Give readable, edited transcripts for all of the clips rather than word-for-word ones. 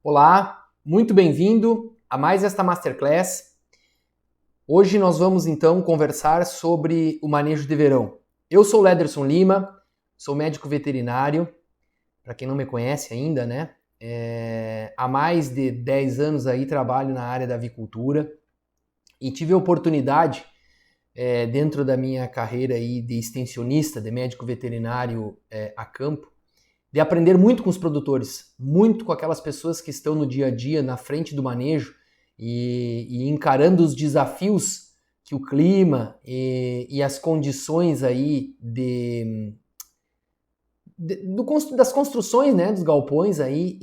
Olá, muito bem-vindo a mais esta Masterclass. Hoje nós vamos então conversar sobre o manejo de verão. Eu sou o Lederson Lima, sou médico veterinário, para quem não me conhece ainda, né? Há mais de 10 anos aí trabalho na área da avicultura e tive a oportunidade, dentro da minha carreira aí de extensionista, de médico veterinário a campo, de aprender muito com os produtores, muito com aquelas pessoas que estão no dia a dia, na frente do manejo e encarando os desafios que o clima e as condições aí das construções, né, dos galpões aí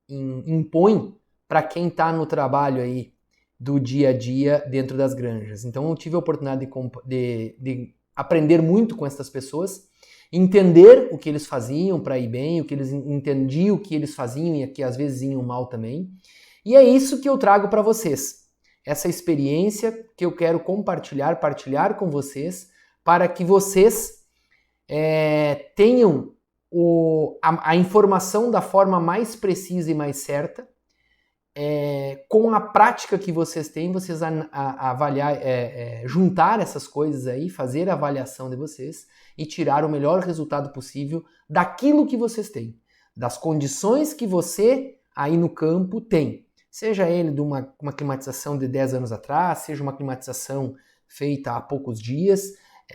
impõem para quem está no trabalho aí do dia a dia dentro das granjas. Então eu tive a oportunidade de aprender muito com essas pessoas, entender o que eles faziam para ir bem, o que eles entendiam, o que eles faziam e que às vezes iam mal também. E é isso que eu trago para vocês. Essa experiência que eu quero partilhar com vocês, para que vocês tenham a informação da forma mais precisa e mais certa, com a prática que vocês têm, vocês avaliar, juntar essas coisas aí, fazer a avaliação de vocês e tirar o melhor resultado possível daquilo que vocês têm, das condições que você aí no campo tem. Seja ele de uma climatização de 10 anos atrás, seja uma climatização feita há poucos dias,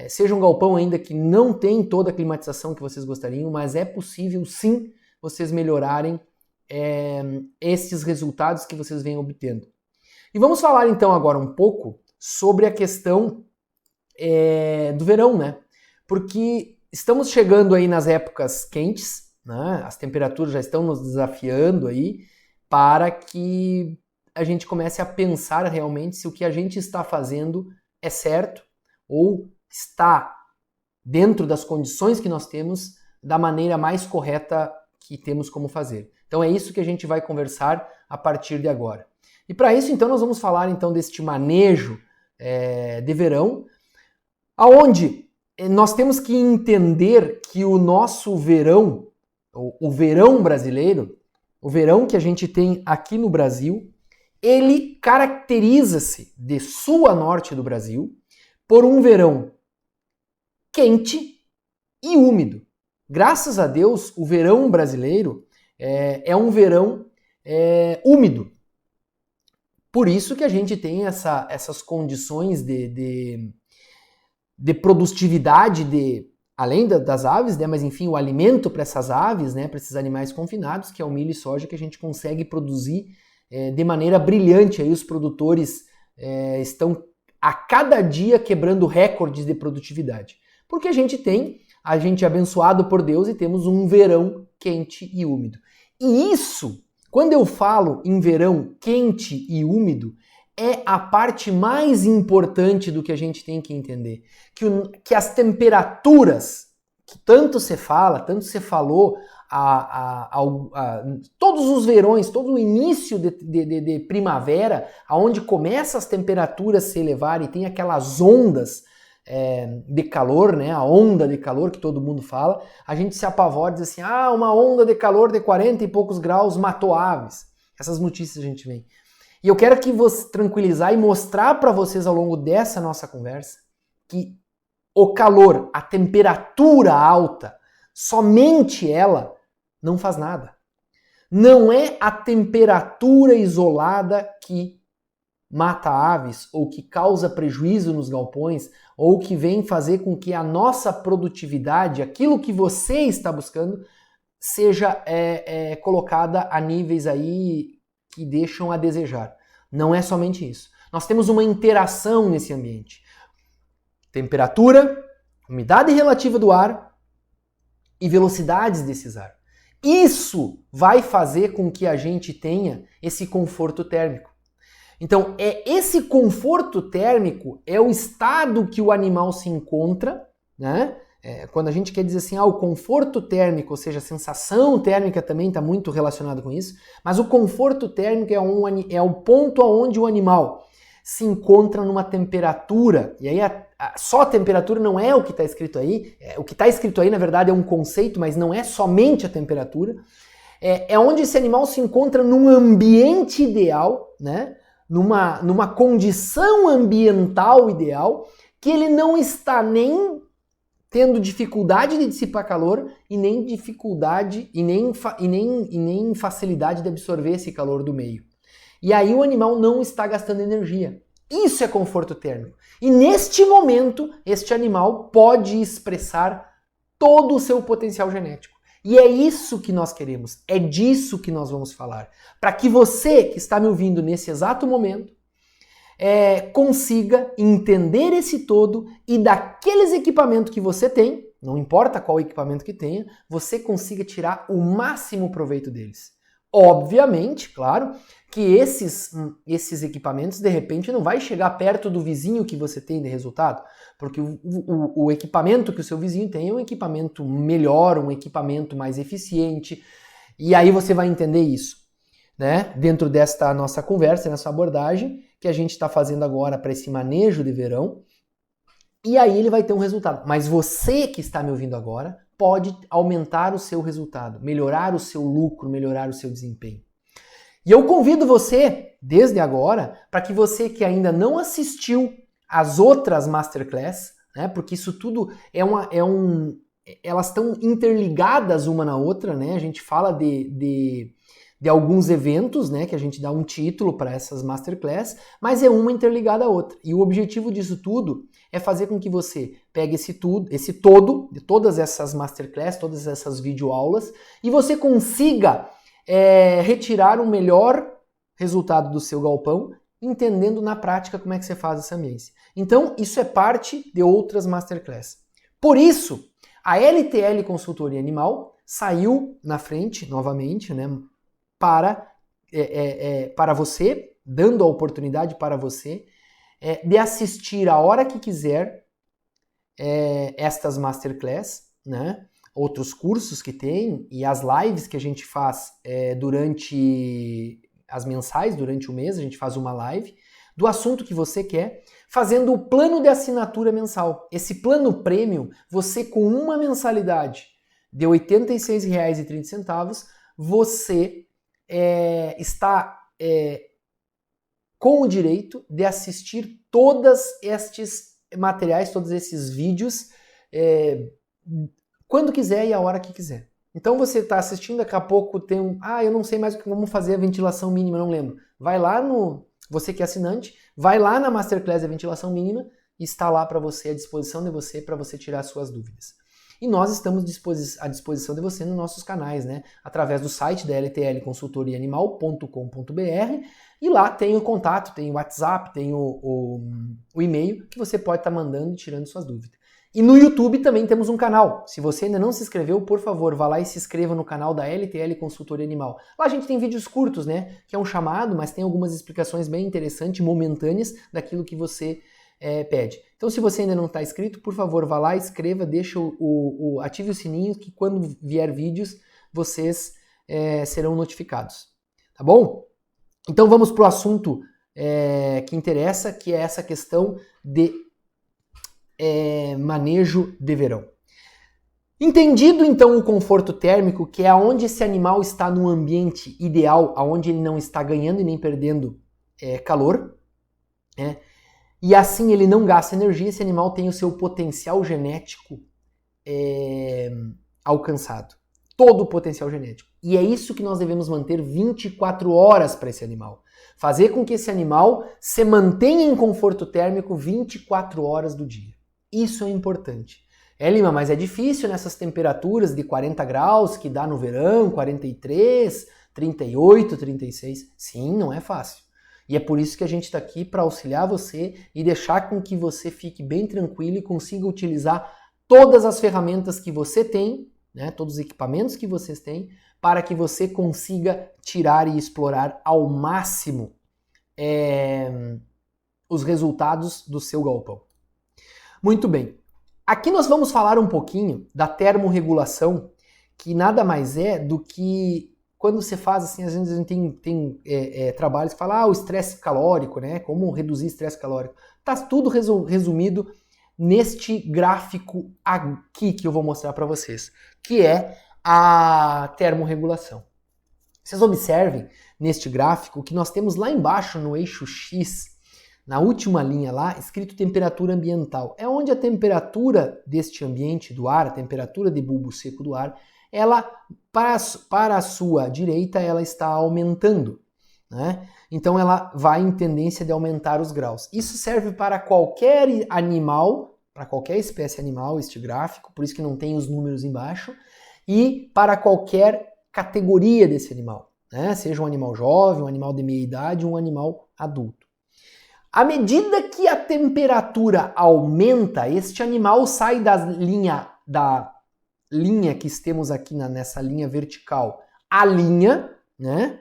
seja um galpão ainda que não tem toda a climatização que vocês gostariam, mas é possível sim vocês melhorarem esses resultados que vocês vêm obtendo. E vamos falar então agora um pouco sobre a questão do verão, né? Porque estamos chegando aí nas épocas quentes, né? As temperaturas já estão nos desafiando aí para que a gente comece a pensar realmente se o que a gente está fazendo é certo ou está dentro das condições que nós temos da maneira mais correta que temos como fazer. Então é isso que a gente vai conversar a partir de agora. E para isso então nós vamos falar então deste manejo de verão, aonde nós temos que entender que o nosso verão, o verão brasileiro, o verão que a gente tem aqui no Brasil, ele caracteriza-se de sul a norte do Brasil por um verão quente e úmido. Graças a Deus, o verão brasileiro é um verão úmido. Por isso que a gente tem essas condições de produtividade, além das aves, né, mas enfim, o alimento para essas aves, né, para esses animais confinados, que é o milho e soja, que a gente consegue produzir de maneira brilhante. Aí os produtores estão a cada dia quebrando recordes de produtividade. Porque a gente é abençoado por Deus e temos um verão quente e úmido. E isso, quando eu falo em verão quente e úmido, é a parte mais importante do que a gente tem que entender. Que as temperaturas, que tanto se fala, tanto se falou todos os verões, todo o início de primavera, aonde começa as temperaturas se elevar e tem aquelas ondas de calor, né? A onda de calor que todo mundo fala, a gente se apavora e diz assim, uma onda de calor de 40 e poucos graus matou aves. Essas notícias a gente vê. E eu quero aqui tranquilizar e mostrar para vocês ao longo dessa nossa conversa que o calor, a temperatura alta, somente ela não faz nada. Não é a temperatura isolada que mata aves ou que causa prejuízo nos galpões ou que vem fazer com que a nossa produtividade, aquilo que você está buscando, seja colocada a níveis aí que deixam a desejar. Não é somente isso. Nós temos uma interação nesse ambiente. Temperatura, umidade relativa do ar e velocidades desses ar. Isso vai fazer com que a gente tenha esse conforto térmico. Então, esse conforto térmico é o estado que o animal se encontra, né? Quando a gente quer dizer assim, o conforto térmico, ou seja, a sensação térmica também está muito relacionado com isso, mas o conforto térmico é o ponto onde o animal se encontra numa temperatura, e aí só a temperatura não é o que está escrito aí, o que está escrito aí na verdade é um conceito, mas não é somente a temperatura, É onde esse animal se encontra num ambiente ideal, né? Numa condição ambiental ideal, que ele não está nem tendo dificuldade de dissipar calor e nem dificuldade e nem facilidade de absorver esse calor do meio. E aí o animal não está gastando energia. Isso é conforto térmico. E neste momento, este animal pode expressar todo o seu potencial genético. E é isso que nós queremos, é disso que nós vamos falar. Para que você que está me ouvindo nesse exato momento, consiga entender esse todo e daqueles equipamentos que você tem, não importa qual equipamento que tenha, você consiga tirar o máximo proveito deles. Obviamente, claro, que esses equipamentos de repente não vai chegar perto do vizinho que você tem de resultado, porque o equipamento que o seu vizinho tem é um equipamento melhor, um equipamento mais eficiente, e aí você vai entender isso, né? Dentro desta nossa conversa, nessa abordagem que a gente está fazendo agora para esse manejo de verão, e aí ele vai ter um resultado. Mas você que está me ouvindo agora pode aumentar o seu resultado, melhorar o seu lucro, melhorar o seu desempenho. E eu convido você, desde agora, para que você que ainda não assistiu às outras Masterclass, né, porque isso tudo elas estão interligadas uma na outra, né? A gente fala de alguns eventos, né, que a gente dá um título para essas Masterclass, mas é uma interligada à outra. E o objetivo disso tudo é fazer com que você pegue esse todo, de todas essas Masterclass, todas essas videoaulas, e você consiga retirar o melhor resultado do seu galpão, entendendo na prática como é que você faz essa ambiência. Então, isso é parte de outras Masterclass. Por isso, a LTL Consultoria Animal saiu na frente, novamente, né, para você, dando a oportunidade para você de assistir a hora que quiser estas Masterclass, né? Outros cursos que tem e as lives que a gente faz durante as mensais, durante o mês, a gente faz uma live do assunto que você quer, fazendo o plano de assinatura mensal. Esse plano premium, você com uma mensalidade de R$ 86,30, você está com o direito de assistir todos estes materiais, todos esses vídeos, quando quiser e a hora que quiser. Então você está assistindo, daqui a pouco tem eu não sei mais como fazer a ventilação mínima, não lembro. Vai lá você que é assinante, vai lá na Masterclass da ventilação mínima e está lá para você, à disposição de você, para você tirar suas dúvidas. E nós estamos à disposição de você nos nossos canais, né? Através do site da ltlconsultoriaanimal.com.br, e lá tem o contato, tem o WhatsApp, tem o e-mail que você pode estar mandando e tirando suas dúvidas. E no YouTube também temos um canal. Se você ainda não se inscreveu, por favor, vá lá e se inscreva no canal da LTL Consultoria Animal. Lá a gente tem vídeos curtos, né? Que é um chamado, mas tem algumas explicações bem interessantes, momentâneas, daquilo que você pede. Então, se você ainda não está inscrito, por favor, vá lá, inscreva, deixa ative o sininho, que quando vier vídeos, vocês serão notificados. Tá bom? Então, vamos para o assunto que interessa, que é essa questão de manejo de verão. Entendido, então, o conforto térmico, que é onde esse animal está num ambiente ideal, onde ele não está ganhando e nem perdendo calor, né? E assim ele não gasta energia, esse animal tem o seu potencial genético alcançado. Todo o potencial genético. E é isso que nós devemos manter 24 horas para esse animal. Fazer com que esse animal se mantenha em conforto térmico 24 horas do dia. Isso é importante. Lima, mas é difícil nessas temperaturas de 40 graus que dá no verão, 43, 38, 36. Sim, não é fácil. E é por isso que a gente está aqui para auxiliar você e deixar com que você fique bem tranquilo e consiga utilizar todas as ferramentas que você tem, né, todos os equipamentos que vocês têm, para que você consiga tirar e explorar ao máximo os resultados do seu galpão. Muito bem. Aqui nós vamos falar um pouquinho da termorregulação, que nada mais é do que quando você faz assim, às vezes a gente tem trabalhos que falam o estresse calórico, né? Como reduzir estresse calórico. Tá tudo resumido neste gráfico aqui que eu vou mostrar para vocês, que é a termorregulação. Vocês observem neste gráfico que nós temos lá embaixo no eixo X, na última linha lá, escrito temperatura ambiental. É onde a temperatura deste ambiente do ar, a temperatura de bulbo seco do ar, ela, para a sua direita, ela está aumentando, né? Então ela vai em tendência de aumentar os graus. Isso serve para qualquer animal, para qualquer espécie animal, este gráfico, por isso que não tem os números embaixo, e para qualquer categoria desse animal, né? Seja um animal jovem, um animal de meia idade, um animal adulto. À medida que a temperatura aumenta, este animal sai da linha que temos aqui nessa linha vertical, a linha, né?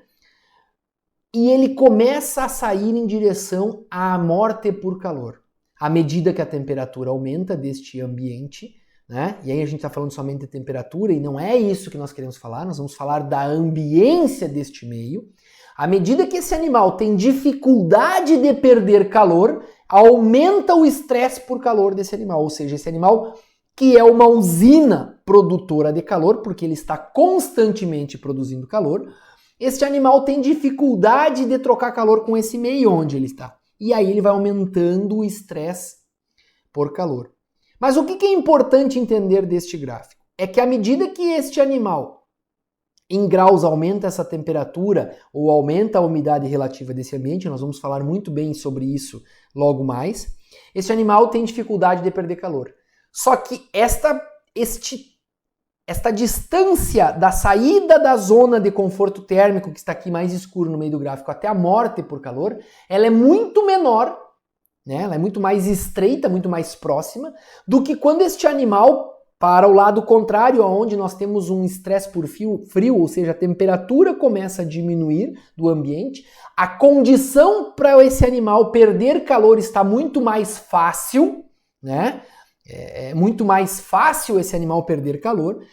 E ele começa a sair em direção à morte por calor. À medida que a temperatura aumenta deste ambiente, né? E aí a gente está falando somente de temperatura e não é isso que nós queremos falar, nós vamos falar da ambiência deste meio. À medida que esse animal tem dificuldade de perder calor, aumenta o estresse por calor desse animal. Ou seja, esse animal que é uma usina produtora de calor, porque ele está constantemente produzindo calor, este animal tem dificuldade de trocar calor com esse meio onde ele está. E aí ele vai aumentando o estresse por calor. Mas o que é importante entender deste gráfico? É que à medida que este animal em graus aumenta essa temperatura ou aumenta a umidade relativa desse ambiente, nós vamos falar muito bem sobre isso logo mais, esse animal tem dificuldade de perder calor. Só que esta distância da saída da zona de conforto térmico, que está aqui mais escuro no meio do gráfico, até a morte por calor, ela é muito menor, né? Ela é muito mais estreita, muito mais próxima, do que quando este animal, para o lado contrário, onde nós temos um estresse por frio, ou seja, a temperatura começa a diminuir do ambiente, a condição para esse animal perder calor está muito mais fácil, né? É muito mais fácil esse animal perder calor.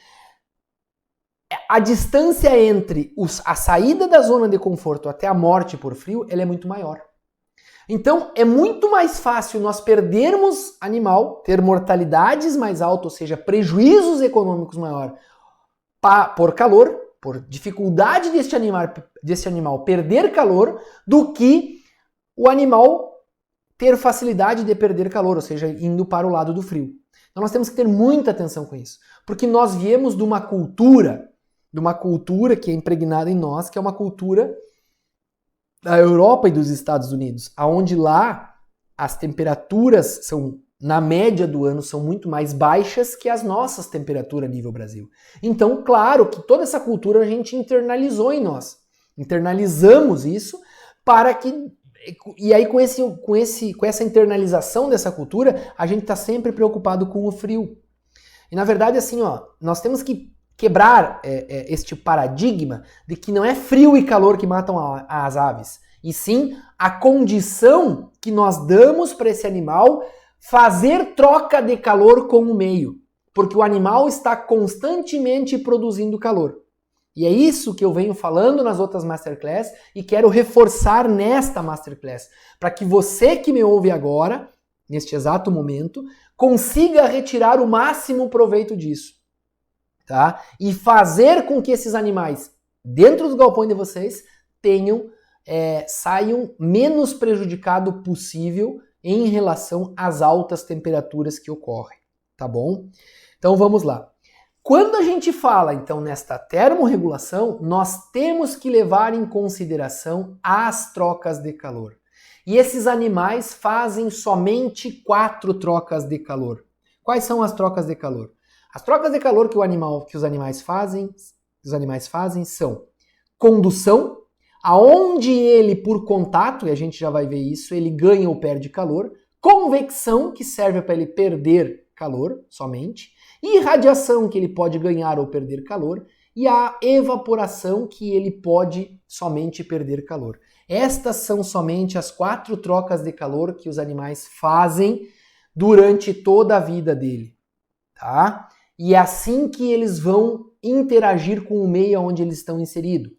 A distância entre a saída da zona de conforto até a morte por frio, ela é muito maior. Então, é muito mais fácil nós perdermos animal, ter mortalidades mais altas, ou seja, prejuízos econômicos maior por calor, por dificuldade deste animal perder calor, do que o animal ter facilidade de perder calor, ou seja, indo para o lado do frio. Então nós temos que ter muita atenção com isso, porque nós viemos de uma cultura que é impregnada em nós, que é uma cultura da Europa e dos Estados Unidos, aonde lá as temperaturas são, na média do ano, são muito mais baixas que as nossas temperaturas a nível Brasil. Então, claro que toda essa cultura a gente internalizou em nós. Internalizamos isso para que... E aí com essa internalização dessa cultura, a gente está sempre preocupado com o frio. E na verdade, assim, nós temos que quebrar este paradigma de que não é frio e calor que matam as aves, e sim a condição que nós damos para esse animal fazer troca de calor com o meio, porque o animal está constantemente produzindo calor. E é isso que eu venho falando nas outras Masterclass e quero reforçar nesta Masterclass, para que você que me ouve agora, neste exato momento, consiga retirar o máximo proveito disso. Tá? E fazer com que esses animais, dentro dos galpões de vocês, saiam menos prejudicado possível em relação às altas temperaturas que ocorrem, tá bom? Então vamos lá. Quando a gente fala, então, nesta termorregulação, nós temos que levar em consideração as trocas de calor. E esses animais fazem somente 4 trocas de calor. Quais são as trocas de calor? As trocas de calor que os animais fazem são condução, aonde ele, por contato, e a gente já vai ver isso, ele ganha ou perde calor, convecção, que serve para ele perder calor somente, irradiação, que ele pode ganhar ou perder calor, e a evaporação, que ele pode somente perder calor. Estas são somente as 4 trocas de calor que os animais fazem durante toda a vida dele, tá? E é assim que eles vão interagir com o meio onde eles estão inseridos,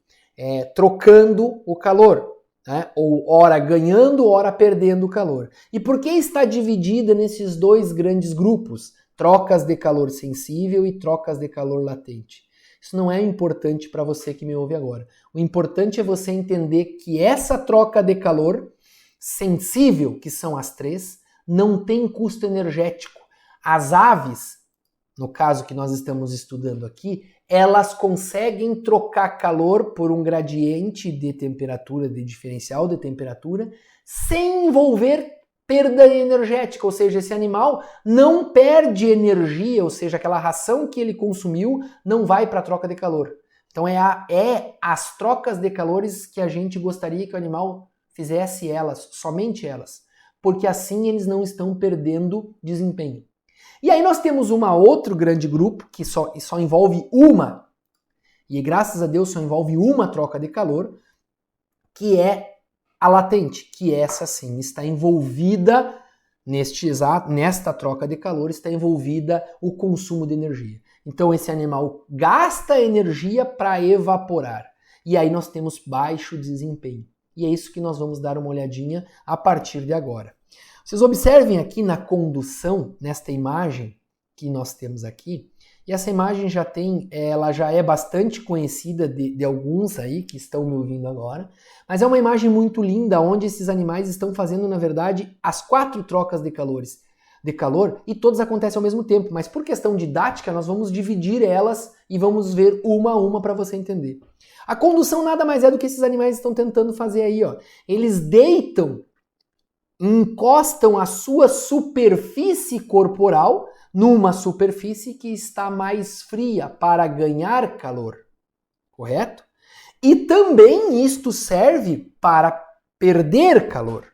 trocando o calor, né? Ou ora ganhando, ora perdendo o calor. E por que está dividida nesses 2 grandes grupos? Trocas de calor sensível e trocas de calor latente. Isso não é importante para você que me ouve agora. O importante é você entender que essa troca de calor sensível, que são as 3, não tem custo energético. As aves, no caso que nós estamos estudando aqui, elas conseguem trocar calor por um gradiente de temperatura, de diferencial de temperatura, sem envolver perda energética, ou seja, esse animal não perde energia, ou seja, aquela ração que ele consumiu não vai para a troca de calor. Então é as trocas de calores que a gente gostaria que o animal fizesse elas, somente elas, porque assim eles não estão perdendo desempenho. E aí nós temos outro grande grupo que só envolve uma, e graças a Deus só envolve uma troca de calor, que é a latente, que essa sim está envolvida nesta troca de calor, está envolvida o consumo de energia. Então esse animal gasta energia para evaporar. E aí nós temos baixo desempenho. E é isso que nós vamos dar uma olhadinha a partir de agora. Vocês observem aqui na condução, nesta imagem que nós temos aqui, e essa imagem ela já é bastante conhecida de alguns aí que estão me ouvindo agora, mas é uma imagem muito linda onde esses animais estão fazendo, na verdade, as 4 trocas de calor e todas acontecem ao mesmo tempo, mas por questão didática nós vamos dividir elas e vamos ver uma a uma para você entender. A condução nada mais é do que esses animais estão tentando fazer aí, ó. Eles deitam, encostam a sua superfície corporal numa superfície que está mais fria para ganhar calor, correto? E também isto serve para perder calor.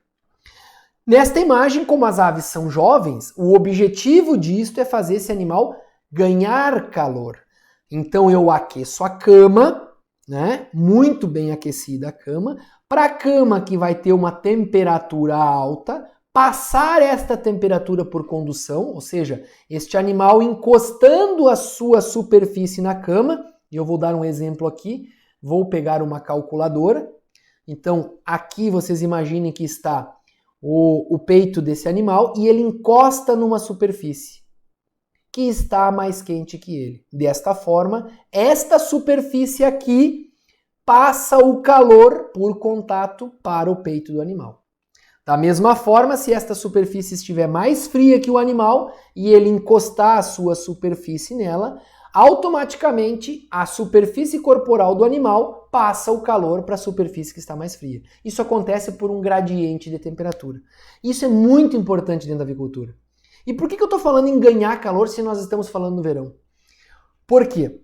Nesta imagem, como as aves são jovens, o objetivo disto é fazer esse animal ganhar calor. Então eu aqueço a cama, né? Muito bem aquecida a cama, para a cama que vai ter uma temperatura alta, passar esta temperatura por condução, ou seja, este animal encostando a sua superfície na cama, e eu vou dar um exemplo aqui, vou pegar uma calculadora, então aqui vocês imaginem que está o peito desse animal e ele encosta numa superfície que está mais quente que ele. Desta forma, esta superfície aqui passa o calor por contato para o peito do animal. Da mesma forma, se esta superfície estiver mais fria que o animal e ele encostar a sua superfície nela, automaticamente a superfície corporal do animal passa o calor para a superfície que está mais fria. Isso acontece por um gradiente de temperatura. Isso é muito importante dentro da avicultura. E por que eu estou falando em ganhar calor se nós estamos falando no verão? Por quê?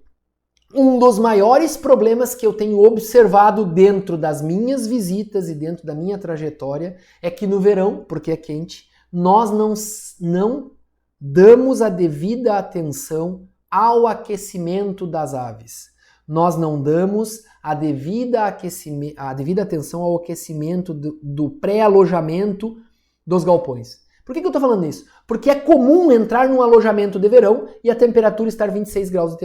Um dos maiores problemas que eu tenho observado dentro das minhas visitas e dentro da minha trajetória é que no verão, porque é quente, nós não damos a devida atenção ao aquecimento das aves. Nós não damos a devida atenção ao aquecimento do pré-alojamento dos galpões. Por que eu estou falando isso? Porque é comum entrar num alojamento de verão e a temperatura estar 26 graus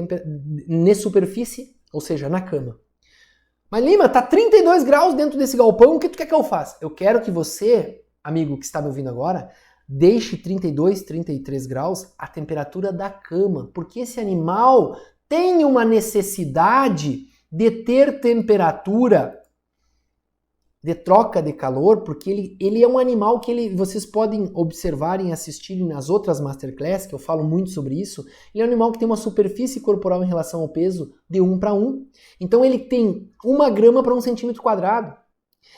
na superfície, ou seja, na cama. Mas Lima, tá 32 graus dentro desse galpão, o que tu quer que eu faça? Eu quero que você, amigo que está me ouvindo agora, deixe 32, 33 graus a temperatura da cama, porque esse animal tem uma necessidade de ter temperatura de troca de calor, porque ele é um animal que vocês podem observar e assistir nas outras masterclass, que eu falo muito sobre isso. Ele é um animal que tem uma superfície corporal em relação ao peso de 1 para 1. Então ele tem 1 grama para 1 centímetro quadrado.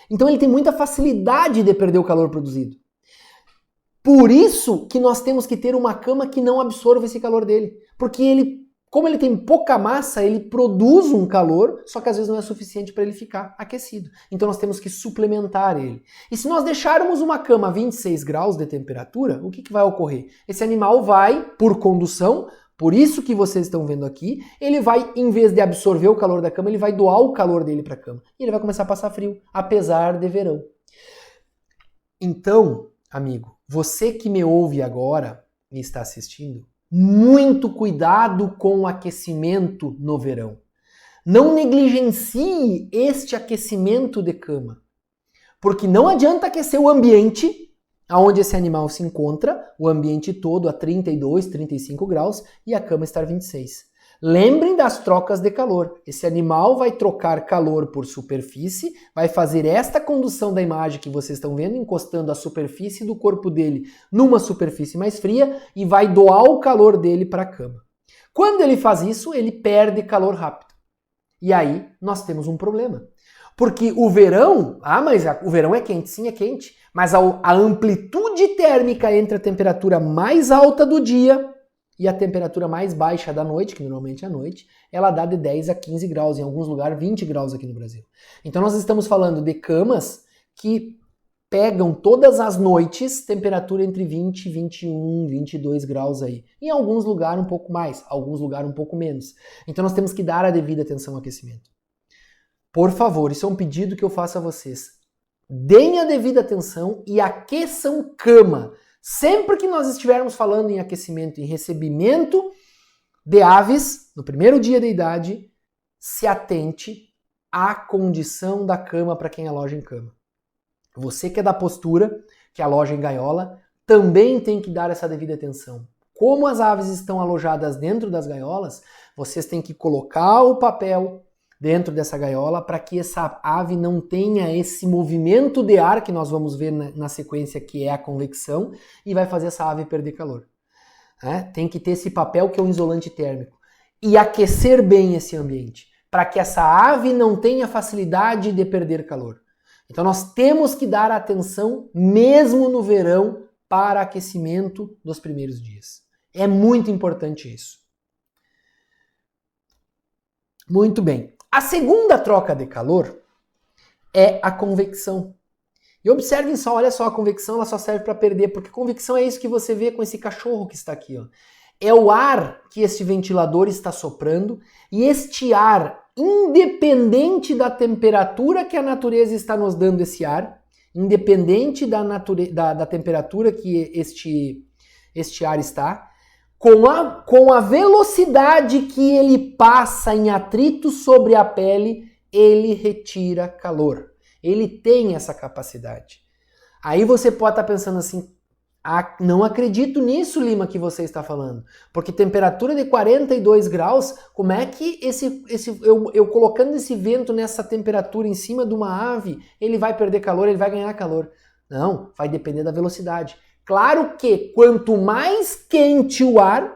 Então ele tem muita facilidade de perder o calor produzido. Por isso que nós temos que ter uma cama que não absorva esse calor dele. Porque como ele tem pouca massa, ele produz um calor, só que às vezes não é suficiente para ele ficar aquecido. Então nós temos que suplementar ele. E se nós deixarmos uma cama a 26 graus de temperatura, o que vai ocorrer? Esse animal vai, por condução, por isso que vocês estão vendo aqui, ele vai, em vez de absorver o calor da cama, ele vai doar o calor dele para a cama. E ele vai começar a passar frio, apesar de verão. Então, amigo, você que me ouve agora e está assistindo, muito cuidado com o aquecimento no verão. Não negligencie este aquecimento de cama, porque não adianta aquecer o ambiente onde esse animal se encontra, o ambiente todo a 32, 35 graus e a cama estar 26. Lembrem das trocas de calor. Esse animal vai trocar calor por superfície, vai fazer esta condução da imagem que vocês estão vendo, encostando a superfície do corpo dele numa superfície mais fria e vai doar o calor dele para a cama. Quando ele faz isso, ele perde calor rápido. E aí nós temos um problema. Porque o verão, mas o verão é quente, sim, é quente, mas a amplitude térmica entre a temperatura mais alta do dia e a temperatura mais baixa da noite, que normalmente é a noite, ela dá de 10 a 15 graus, em alguns lugares 20 graus aqui no Brasil. Então nós estamos falando de camas que pegam todas as noites temperatura entre 20, 21, 22 graus aí. Em alguns lugares um pouco mais, alguns lugares um pouco menos. Então nós temos que dar a devida atenção ao aquecimento. Por favor, isso é um pedido que eu faço a vocês. Deem a devida atenção e aqueçam cama. Sempre que nós estivermos falando em aquecimento, em recebimento de aves, no primeiro dia de idade, se atente à condição da cama para quem aloja em cama. Você que é da postura, que aloja em gaiola, também tem que dar essa devida atenção. Como as aves estão alojadas dentro das gaiolas, vocês têm que colocar o papel dentro dessa gaiola para que essa ave não tenha esse movimento de ar que nós vamos ver na sequência, que é a convecção, e vai fazer essa ave perder calor. Tem que ter esse papel que é um isolante térmico. E aquecer bem esse ambiente, para que essa ave não tenha facilidade de perder calor. Então nós temos que dar atenção, mesmo no verão, para aquecimento dos primeiros dias. É muito importante isso. Muito bem. A segunda troca de calor é a convecção. E observem só, olha só, a convecção ela só serve para perder, porque convecção é isso que você vê com esse cachorro que está aqui, ó. É o ar que este ventilador está soprando, e este ar, independente da temperatura que a natureza está nos dando esse ar, independente da temperatura que este ar está, com a velocidade que ele passa em atrito sobre a pele, ele retira calor. Ele tem essa capacidade. Aí você pode estar pensando assim, não acredito nisso, Lima, que você está falando. Porque temperatura de 42 graus, como é que eu colocando esse vento nessa temperatura em cima de uma ave, ele vai perder calor, ele vai ganhar calor? Não, vai depender da velocidade. Claro que quanto mais quente o ar,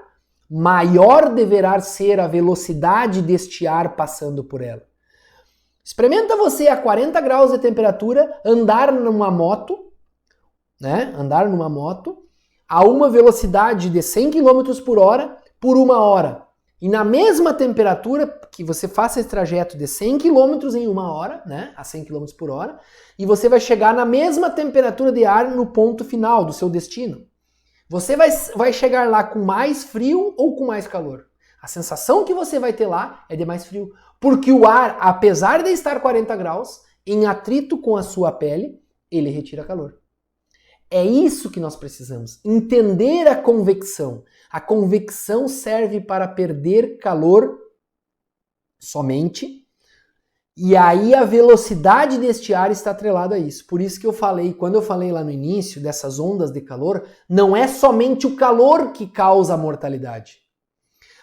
maior deverá ser a velocidade deste ar passando por ela. Experimenta você a 40 graus de temperatura andar numa moto, Andar numa moto a uma velocidade de 100 km por hora por 1 hora. E na mesma temperatura que você faça esse trajeto de 100 km em 1 hora, a 100 km por hora, e você vai chegar na mesma temperatura de ar no ponto final do seu destino. Você vai chegar lá com mais frio ou com mais calor? A sensação que você vai ter lá é de mais frio, porque o ar, apesar de estar 40 graus, em atrito com a sua pele, ele retira calor. É isso que nós precisamos, entender a convecção. A convecção serve para perder calor somente, e aí a velocidade deste ar está atrelada a isso. Por isso que quando eu falei lá no início dessas ondas de calor, não é somente o calor que causa a mortalidade.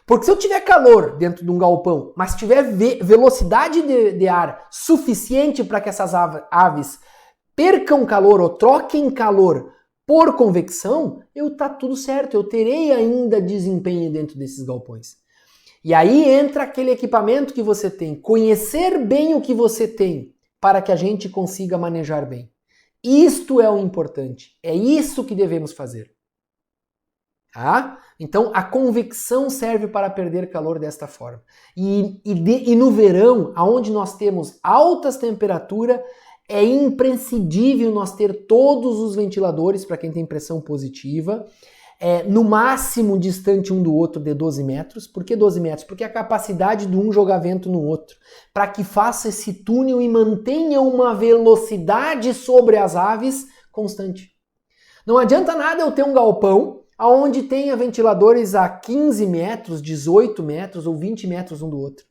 Porque se eu tiver calor dentro de um galpão, mas tiver velocidade de ar suficiente para que essas aves percam calor ou troquem calor por convecção, tá tudo certo, eu terei ainda desempenho dentro desses galpões. E aí entra aquele equipamento que você tem, conhecer bem o que você tem, para que a gente consiga manejar bem. Isto é o importante, é isso que devemos fazer. Então a convecção serve para perder calor desta forma. E no verão, onde nós temos altas temperaturas, é imprescindível nós ter todos os ventiladores, para quem tem pressão positiva, no máximo distante um do outro de 12 metros. Por que 12 metros? Porque a capacidade de um jogar vento no outro, para que faça esse túnel e mantenha uma velocidade sobre as aves constante. Não adianta nada eu ter um galpão onde tenha ventiladores a 15 metros, 18 metros ou 20 metros um do outro.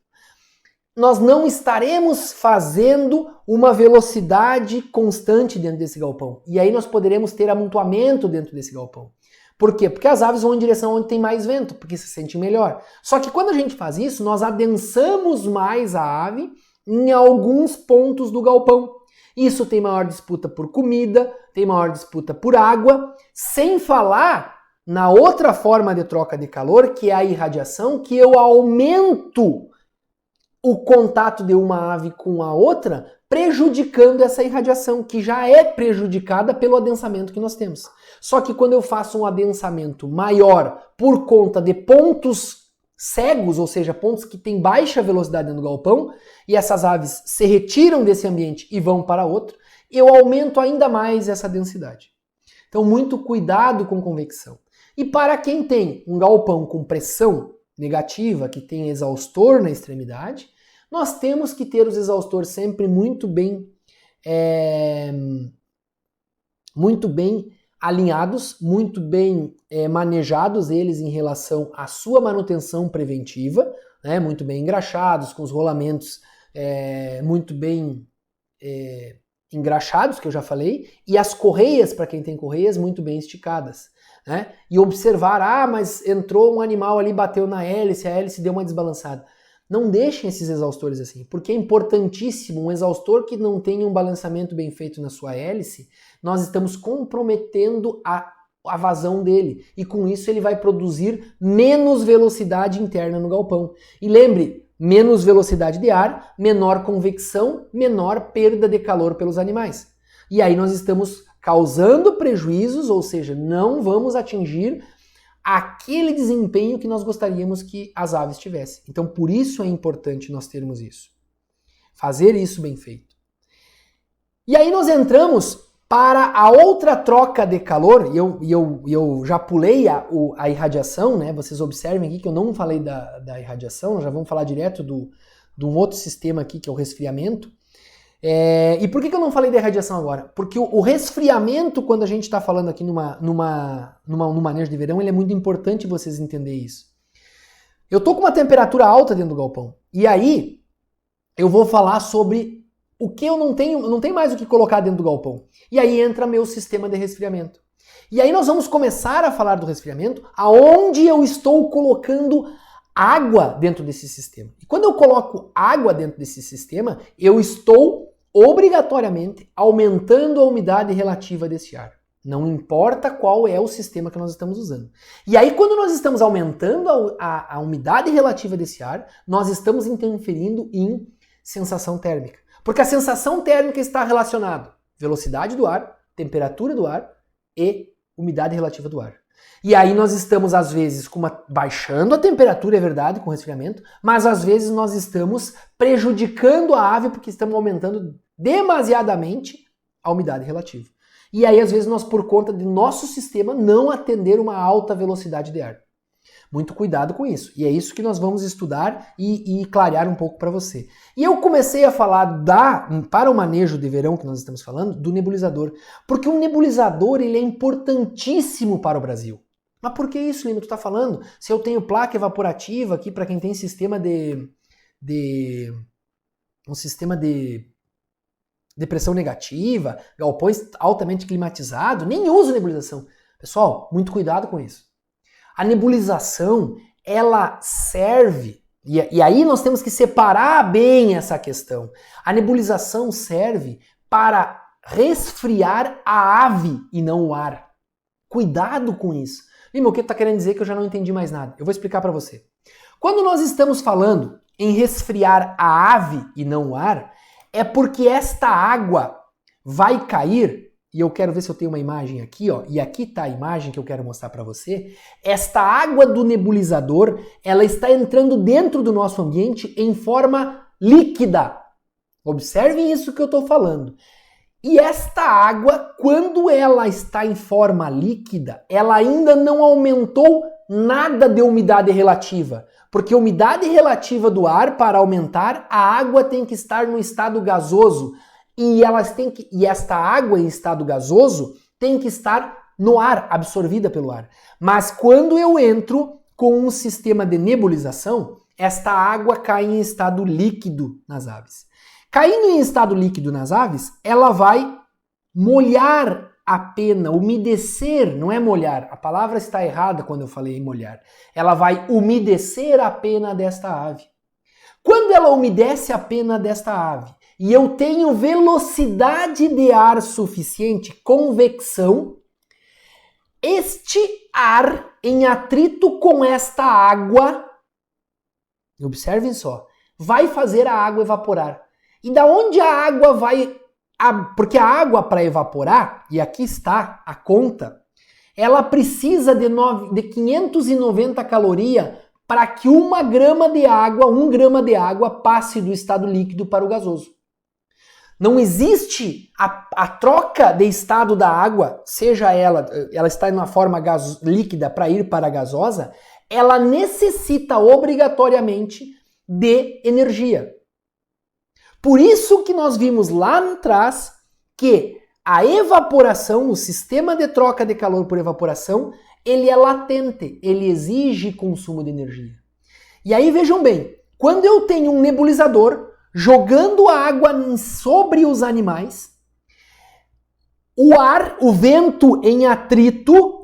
Nós não estaremos fazendo uma velocidade constante dentro desse galpão. E aí nós poderemos ter amontoamento dentro desse galpão. Por quê? Porque as aves vão em direção onde tem mais vento, porque se sentem melhor. Só que quando a gente faz isso, nós adensamos mais a ave em alguns pontos do galpão. Isso tem maior disputa por comida, tem maior disputa por água, sem falar na outra forma de troca de calor, que é a irradiação, que eu aumento o contato de uma ave com a outra, prejudicando essa irradiação, que já é prejudicada pelo adensamento que nós temos. Só que quando eu faço um adensamento maior por conta de pontos cegos, ou seja, pontos que têm baixa velocidade no galpão, e essas aves se retiram desse ambiente e vão para outro, eu aumento ainda mais essa densidade. Então, muito cuidado com convecção. E para quem tem um galpão com pressão negativa, que tem exaustor na extremidade, nós temos que ter os exaustores sempre muito bem alinhados, muito bem manejados eles em relação à sua manutenção preventiva, né, muito bem engraxados, com os rolamentos muito bem engraxados, que eu já falei, e as correias, para quem tem correias, muito bem esticadas. Né? E observar, mas entrou um animal ali, bateu na hélice, a hélice deu uma desbalançada. Não deixem esses exaustores assim, porque é importantíssimo um exaustor que não tenha um balanceamento bem feito na sua hélice, nós estamos comprometendo a vazão dele, e com isso ele vai produzir menos velocidade interna no galpão. E lembre, menos velocidade de ar, menor convecção, menor perda de calor pelos animais. E aí nós estamos causando prejuízos, ou seja, não vamos atingir aquele desempenho que nós gostaríamos que as aves tivessem. Então, por isso é importante nós termos isso. Fazer isso bem feito. E aí nós entramos para a outra troca de calor, e eu já pulei a irradiação, né? Vocês observem aqui que eu não falei da irradiação, nós já vamos falar direto de um outro sistema aqui, que é o resfriamento. E por que eu não falei da irradiação agora? Porque o resfriamento, quando a gente está falando aqui no manejo de verão, ele é muito importante vocês entenderem isso. Eu tô com uma temperatura alta dentro do galpão, e aí eu vou falar sobre o que eu não tenho mais o que colocar dentro do galpão. E aí entra meu sistema de resfriamento. E aí nós vamos começar a falar do resfriamento aonde eu estou colocando água dentro desse sistema. E quando eu coloco água dentro desse sistema, eu estou obrigatoriamente aumentando a umidade relativa desse ar. Não importa qual é o sistema que nós estamos usando. E aí, quando nós estamos aumentando a umidade relativa desse ar, nós estamos interferindo em sensação térmica. Porque a sensação térmica está relacionada à velocidade do ar, temperatura do ar e umidade relativa do ar. E aí nós estamos, às vezes, baixando a temperatura, é verdade, com resfriamento, mas às vezes nós estamos prejudicando a ave porque estamos aumentando demasiadamente a umidade relativa. E aí, às vezes, nós, por conta de nosso sistema, não atender uma alta velocidade de ar. Muito cuidado com isso. E é isso que nós vamos estudar e clarear um pouco para você. E eu comecei a falar para o manejo de verão que nós estamos falando, do nebulizador. Porque o nebulizador ele é importantíssimo para o Brasil. Mas por que isso, Lima? Tu tá falando? Se eu tenho placa evaporativa aqui para quem tem sistema um sistema de pressão negativa, galpões altamente climatizados, nem uso nebulização. Pessoal, muito cuidado com isso. A nebulização, ela serve, e aí nós temos que separar bem essa questão. A nebulização serve para resfriar a ave e não o ar. Cuidado com isso. Lima, o que tu tá querendo dizer que eu já não entendi mais nada? Eu vou explicar para você. Quando nós estamos falando em resfriar a ave e não o ar, é porque esta água vai cair, e eu quero ver se eu tenho uma imagem aqui, ó, e aqui está a imagem que eu quero mostrar para você. Esta água do nebulizador, ela está entrando dentro do nosso ambiente em forma líquida. Observem isso que eu estou falando. E esta água, quando ela está em forma líquida, ela ainda não aumentou nada de umidade relativa. Porque a umidade relativa do ar, para aumentar, a água tem que estar no estado gasoso. E esta água em estado gasoso tem que estar no ar, absorvida pelo ar. Mas quando eu entro com um sistema de nebulização, esta água cai em estado líquido nas aves. Caindo em estado líquido nas aves, ela vai molhar a pena, umedecer, não é molhar. A palavra está errada quando eu falei em molhar. Ela vai umedecer a pena desta ave. Quando ela umedece a pena desta ave e eu tenho velocidade de ar suficiente, convecção, este ar em atrito com esta água, observem só, vai fazer a água evaporar. E da onde a água vai... Porque a água para evaporar, e aqui está a conta, ela precisa de 590 calorias para que 1 grama de água passe do estado líquido para o gasoso. Não existe a troca de estado da água, seja ela está em uma forma líquida para ir para a gasosa, ela necessita obrigatoriamente de energia. Por isso que nós vimos lá atrás que a evaporação, o sistema de troca de calor por evaporação, ele é latente, ele exige consumo de energia. E aí vejam bem, quando eu tenho um nebulizador jogando água sobre os animais, o vento em atrito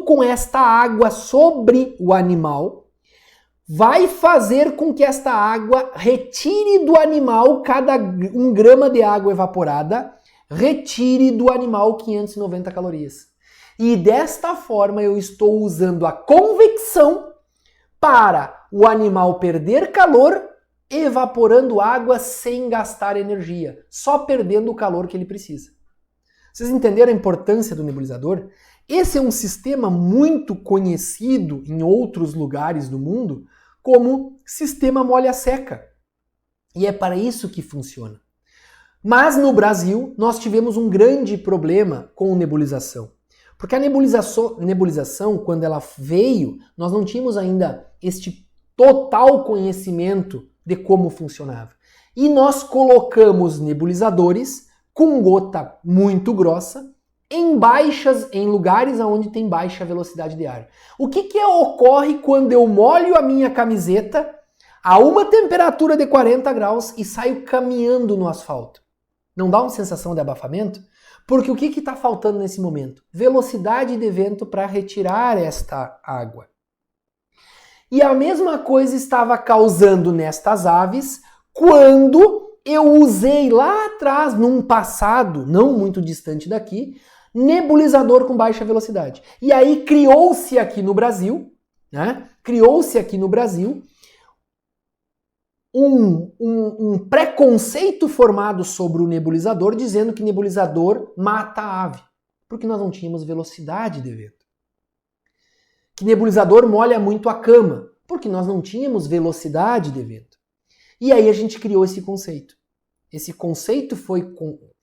com esta água sobre o animal, vai fazer com que esta água retire do animal, cada 1 grama de água evaporada, retire do animal 590 calorias. E desta forma eu estou usando a convecção para o animal perder calor, evaporando água sem gastar energia, só perdendo o calor que ele precisa. Vocês entenderam a importância do nebulizador? Esse é um sistema muito conhecido em outros lugares do mundo como sistema molha-seca. E é para isso que funciona. Mas no Brasil, nós tivemos um grande problema com nebulização. Porque a nebulização, quando ela veio, nós não tínhamos ainda este total conhecimento de como funcionava. E nós colocamos nebulizadores com gota muito grossa em lugares onde tem baixa velocidade de ar. O que ocorre quando eu molho a minha camiseta a uma temperatura de 40 graus e saio caminhando no asfalto? Não dá uma sensação de abafamento? Porque o que está faltando nesse momento? Velocidade de vento para retirar esta água. E a mesma coisa estava causando nestas aves quando eu usei lá atrás, num passado não muito distante daqui, nebulizador com baixa velocidade. E aí criou-se aqui no Brasil, um preconceito formado sobre o nebulizador, dizendo que nebulizador mata a ave, porque nós não tínhamos velocidade de vento. Que nebulizador molha muito a cama, porque nós não tínhamos velocidade de vento. E aí a gente criou esse conceito. Esse conceito foi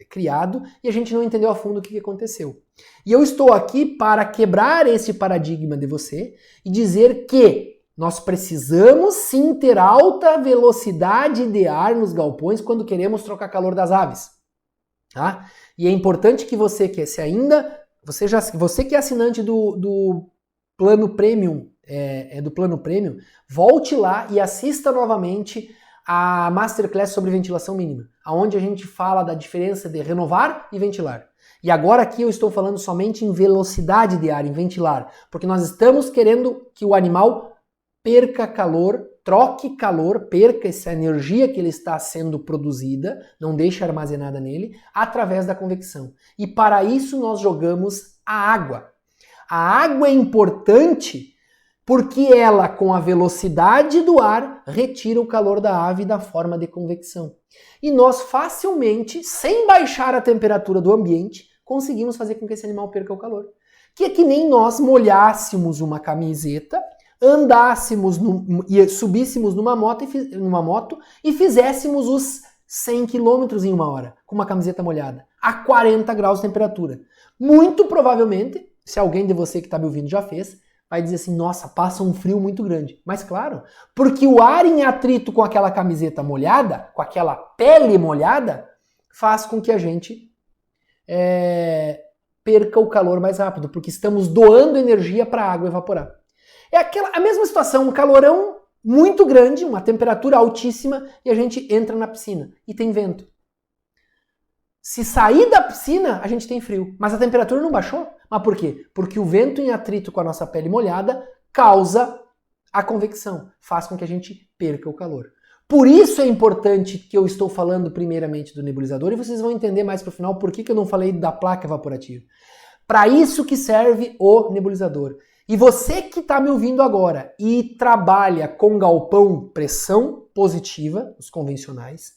criado e a gente não entendeu a fundo o que aconteceu. E eu estou aqui para quebrar esse paradigma de você e dizer que nós precisamos sim ter alta velocidade de ar nos galpões quando queremos trocar calor das aves. Tá? E é importante que você que é assinante do plano premium, volte lá e assista novamente a Masterclass sobre ventilação mínima, onde a gente fala da diferença de renovar e ventilar. E agora aqui eu estou falando somente em velocidade de ar, em ventilar, porque nós estamos querendo que o animal perca calor, troque calor, perca essa energia que ele está sendo produzida, não deixe armazenada nele, através da convecção. E para isso nós jogamos a água. A água é importante porque ela, com a velocidade do ar, retira o calor da ave da forma de convecção. E nós facilmente, sem baixar a temperatura do ambiente, conseguimos fazer com que esse animal perca o calor. Que é que nem nós molhássemos uma camiseta, andássemos e subíssemos numa moto e fizéssemos os 100 km em 1 hora, com uma camiseta molhada, a 40 graus de temperatura. Muito provavelmente, se alguém de você que está me ouvindo já fez, vai dizer assim, nossa, passa um frio muito grande. Mas claro, porque o ar em atrito com aquela camiseta molhada, com aquela pele molhada, faz com que a gente perca o calor mais rápido, porque estamos doando energia para a água evaporar. É a mesma situação, um calorão muito grande, uma temperatura altíssima, e a gente entra na piscina e tem vento. Se sair da piscina, a gente tem frio. Mas a temperatura não baixou. Mas por quê? Porque o vento em atrito com a nossa pele molhada causa a convecção, faz com que a gente perca o calor. Por isso é importante que eu estou falando primeiramente do nebulizador, e vocês vão entender mais pro final por que eu não falei da placa evaporativa. Para isso que serve o nebulizador. E você que está me ouvindo agora e trabalha com galpão pressão positiva, os convencionais,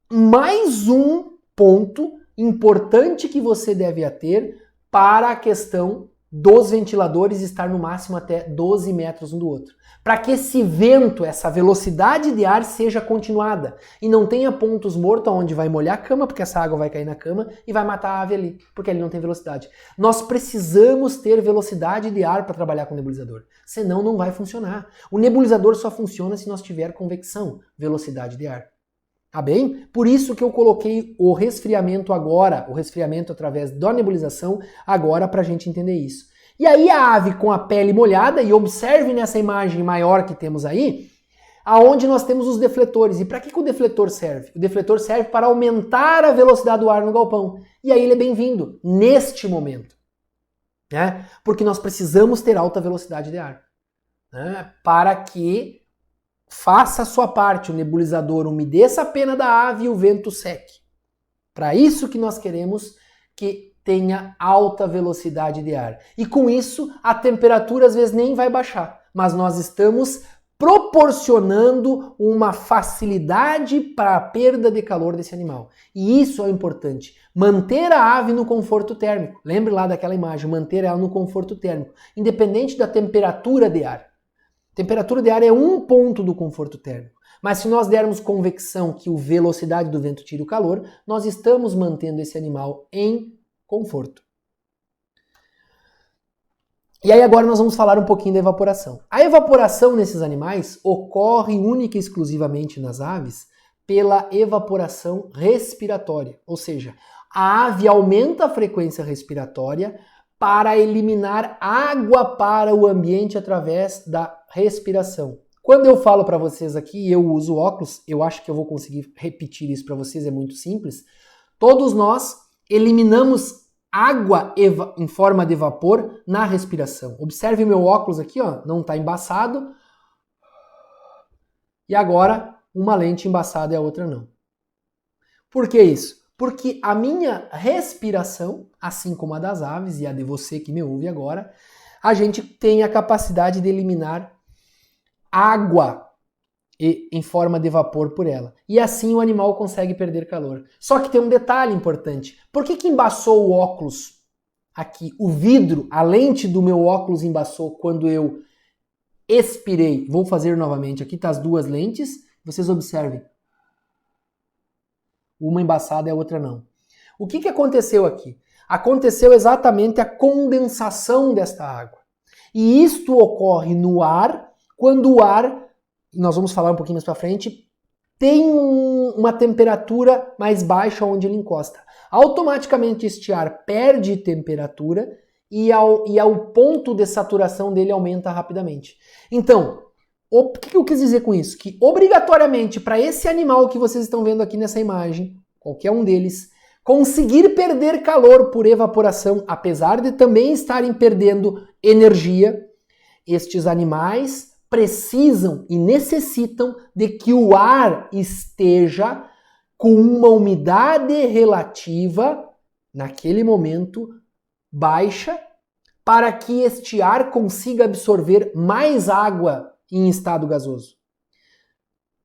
mais um ponto importante que você deve ter para a questão dos ventiladores estar no máximo até 12 metros um do outro. Para que esse vento, essa velocidade de ar seja continuada e não tenha pontos mortos onde vai molhar a cama, porque essa água vai cair na cama e vai matar a ave ali, porque ele não tem velocidade. Nós precisamos ter velocidade de ar para trabalhar com o nebulizador, senão não vai funcionar. O nebulizador só funciona se nós tiver convecção, velocidade de ar. Tá bem? Por isso que eu coloquei o resfriamento agora, o resfriamento através da nebulização agora para a gente entender isso. E aí a ave com a pele molhada, e observe nessa imagem maior que temos aí, aonde nós temos os defletores. E para que o defletor serve? O defletor serve para aumentar a velocidade do ar no galpão. E aí ele é bem-vindo neste momento, né? Porque nós precisamos ter alta velocidade de ar, né? Para que faça a sua parte, o nebulizador umedeça a pena da ave e o vento seque. Para isso que nós queremos que tenha alta velocidade de ar. E com isso, a temperatura às vezes nem vai baixar, mas nós estamos proporcionando uma facilidade para a perda de calor desse animal. E isso é importante. Manter a ave no conforto térmico. Lembre lá daquela imagem, manter ela no conforto térmico, independente da temperatura de ar. Temperatura de ar é um ponto do conforto térmico. Mas se nós dermos convecção, que a velocidade do vento tira o calor, nós estamos mantendo esse animal em conforto. E aí agora nós vamos falar um pouquinho da evaporação. A evaporação nesses animais ocorre única e exclusivamente nas aves pela evaporação respiratória. Ou seja, a ave aumenta a frequência respiratória para eliminar água para o ambiente através da respiração. Quando eu falo para vocês aqui, eu uso óculos, eu acho que eu vou conseguir repetir isso para vocês, é muito simples. Todos nós eliminamos água em forma de vapor na respiração. Observe o meu óculos aqui, ó, não está embaçado. E agora, uma lente embaçada e a outra não. Por que isso? Porque a minha respiração, assim como a das aves e a de você que me ouve agora, a gente tem a capacidade de eliminar água em forma de vapor por ela. E assim o animal consegue perder calor. Só que tem um detalhe importante. Por que embaçou o óculos aqui? O vidro, a lente do meu óculos embaçou quando eu expirei. Vou fazer novamente. Aqui tá as duas lentes. Vocês observem. Uma embaçada e a outra não. O que aconteceu aqui? Aconteceu exatamente a condensação desta água. E isto ocorre no ar, quando o ar, nós vamos falar um pouquinho mais para frente, tem uma temperatura mais baixa onde ele encosta. Automaticamente este ar perde temperatura e ao ponto de saturação dele aumenta rapidamente. Então, o que eu quis dizer com isso? Que obrigatoriamente para esse animal que vocês estão vendo aqui nessa imagem, qualquer um deles, conseguir perder calor por evaporação, apesar de também estarem perdendo energia, estes animais precisam e necessitam de que o ar esteja com uma umidade relativa, naquele momento, baixa, para que este ar consiga absorver mais água em estado gasoso.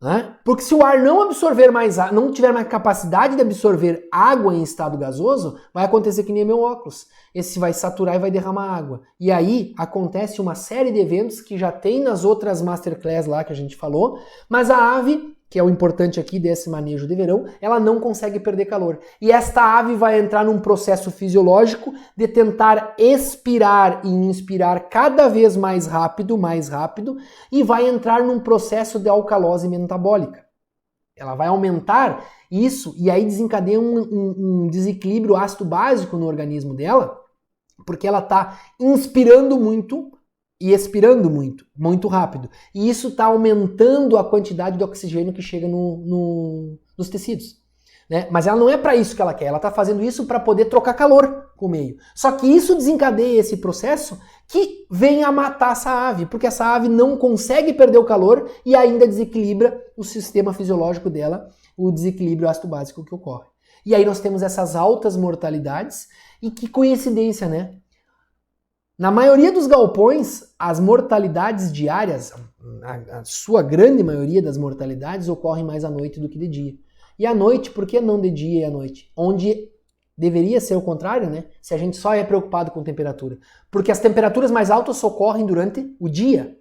Né? Porque se o ar não absorver mais água, não tiver mais capacidade de absorver água em estado gasoso, vai acontecer que nem meu óculos. Esse vai saturar e vai derramar água. E aí acontece uma série de eventos que já tem nas outras masterclass lá que a gente falou, mas a ave, que é o importante aqui desse manejo de verão, ela não consegue perder calor. E esta ave vai entrar num processo fisiológico de tentar expirar e inspirar cada vez mais rápido, e vai entrar num processo de alcalose metabólica. Ela vai aumentar isso e aí desencadeia um desequilíbrio ácido básico no organismo dela, porque ela está inspirando muito e expirando muito rápido. E isso está aumentando a quantidade de oxigênio que chega nos tecidos. né? Mas ela não é para isso que ela quer, ela está fazendo isso para poder trocar calor com o meio. Só que isso desencadeia esse processo que vem a matar essa ave, porque essa ave não consegue perder o calor e ainda desequilibra o sistema fisiológico dela, o desequilíbrio ácido-básico que ocorre. E aí nós temos essas altas mortalidades, e que coincidência, né? Na maioria dos galpões, as mortalidades diárias, a sua grande maioria das mortalidades ocorrem mais à noite do que de dia. E à noite, por que não de dia e à noite? Onde deveria ser o contrário, né? Se a gente só é preocupado com temperatura. Porque as temperaturas mais altas ocorrem durante o dia.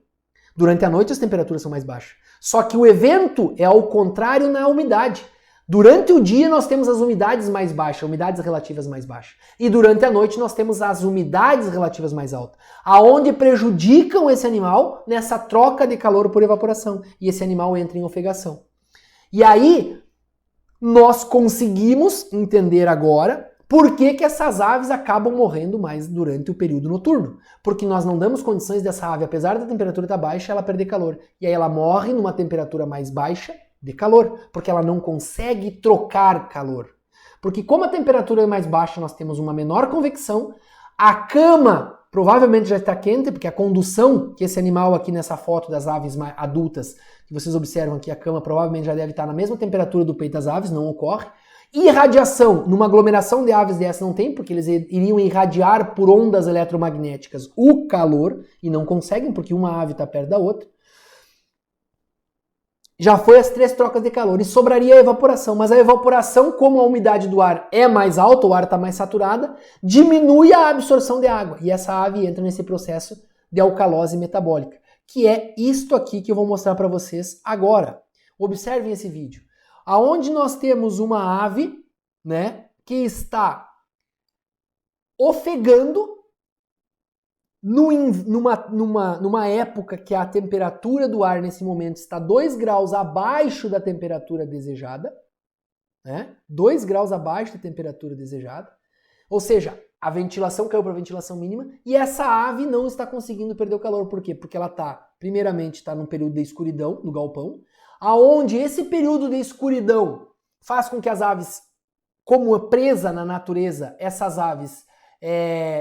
Durante a noite as temperaturas são mais baixas. Só que o evento é ao contrário na umidade. Durante o dia nós temos as umidades mais baixas, umidades relativas mais baixas. E durante a noite nós temos as umidades relativas mais altas, aonde prejudicam esse animal nessa troca de calor por evaporação. E esse animal entra em ofegação. E aí nós conseguimos entender agora por que essas aves acabam morrendo mais durante o período noturno. Porque nós não damos condições dessa ave, apesar da temperatura estar baixa, ela perder calor. E aí ela morre numa temperatura mais baixa de calor, porque ela não consegue trocar calor. Porque como a temperatura é mais baixa, nós temos uma menor convecção, a cama provavelmente já está quente, porque a condução que esse animal aqui nessa foto das aves adultas, que vocês observam aqui, a cama provavelmente já deve estar na mesma temperatura do peito das aves, não ocorre. Irradiação, numa aglomeração de aves dessa não tem, porque eles iriam irradiar por ondas eletromagnéticas o calor, e não conseguem, porque uma ave está perto da outra. Já foi as 3 trocas de calor e sobraria a evaporação, mas a evaporação, como a umidade do ar é mais alta, o ar está mais saturada, diminui a absorção de água e essa ave entra nesse processo de alcalose metabólica, que é isto aqui que eu vou mostrar para vocês agora. Observem esse vídeo. Aonde nós temos uma ave, né, que está ofegando numa época que a temperatura do ar nesse momento está 2 graus abaixo da temperatura desejada, né? 2 graus abaixo da temperatura desejada, ou seja, a ventilação caiu para a ventilação mínima e essa ave não está conseguindo perder o calor. Por quê? Porque ela primeiramente está num período de escuridão no galpão, aonde esse período de escuridão faz com que as aves, como presa na natureza, essas aves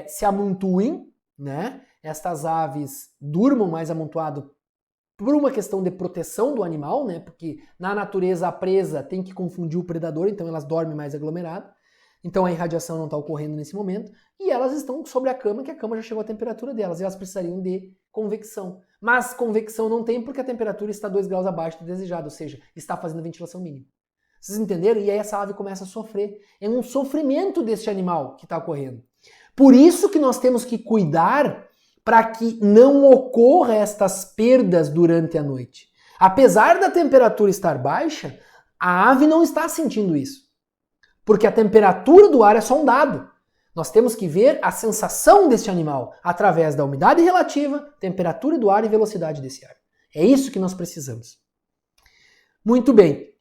se amontoem, né? Estas aves durmam mais amontoado por uma questão de proteção do animal, né? Porque na natureza a presa tem que confundir o predador, então elas dormem mais aglomerado. Então a irradiação não está ocorrendo nesse momento e elas estão sobre a cama, que a cama já chegou à temperatura delas e elas precisariam de convecção. Mas convecção não tem porque a temperatura está 2 graus abaixo do desejado, ou seja, está fazendo a ventilação mínima. Vocês entenderam? E aí essa ave começa a sofrer. É um sofrimento deste animal que está ocorrendo. Por isso que nós temos que cuidar para que não ocorra estas perdas durante a noite. Apesar da temperatura estar baixa, a ave não está sentindo isso. Porque a temperatura do ar é só um dado. Nós temos que ver a sensação desse animal através da umidade relativa, temperatura do ar e velocidade desse ar. É isso que nós precisamos. Muito bem.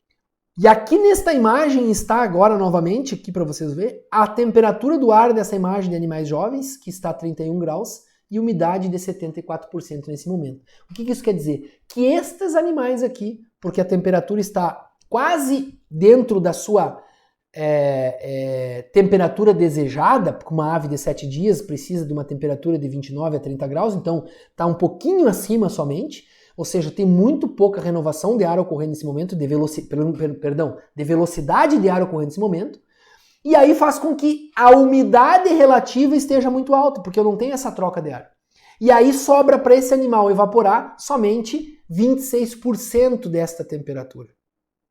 E aqui nesta imagem está agora novamente, aqui para vocês verem, a temperatura do ar dessa imagem de animais jovens, que está a 31 graus, e umidade de 74% nesse momento. O que isso quer dizer? Que estes animais aqui, porque a temperatura está quase dentro da sua temperatura desejada, porque uma ave de 7 dias precisa de uma temperatura de 29 a 30 graus, então está um pouquinho acima somente, ou seja, tem muito pouca renovação de ar ocorrendo nesse momento, de velocidade de ar ocorrendo nesse momento, e aí faz com que a umidade relativa esteja muito alta, porque eu não tenho essa troca de ar. E aí sobra para esse animal evaporar somente 26% desta temperatura,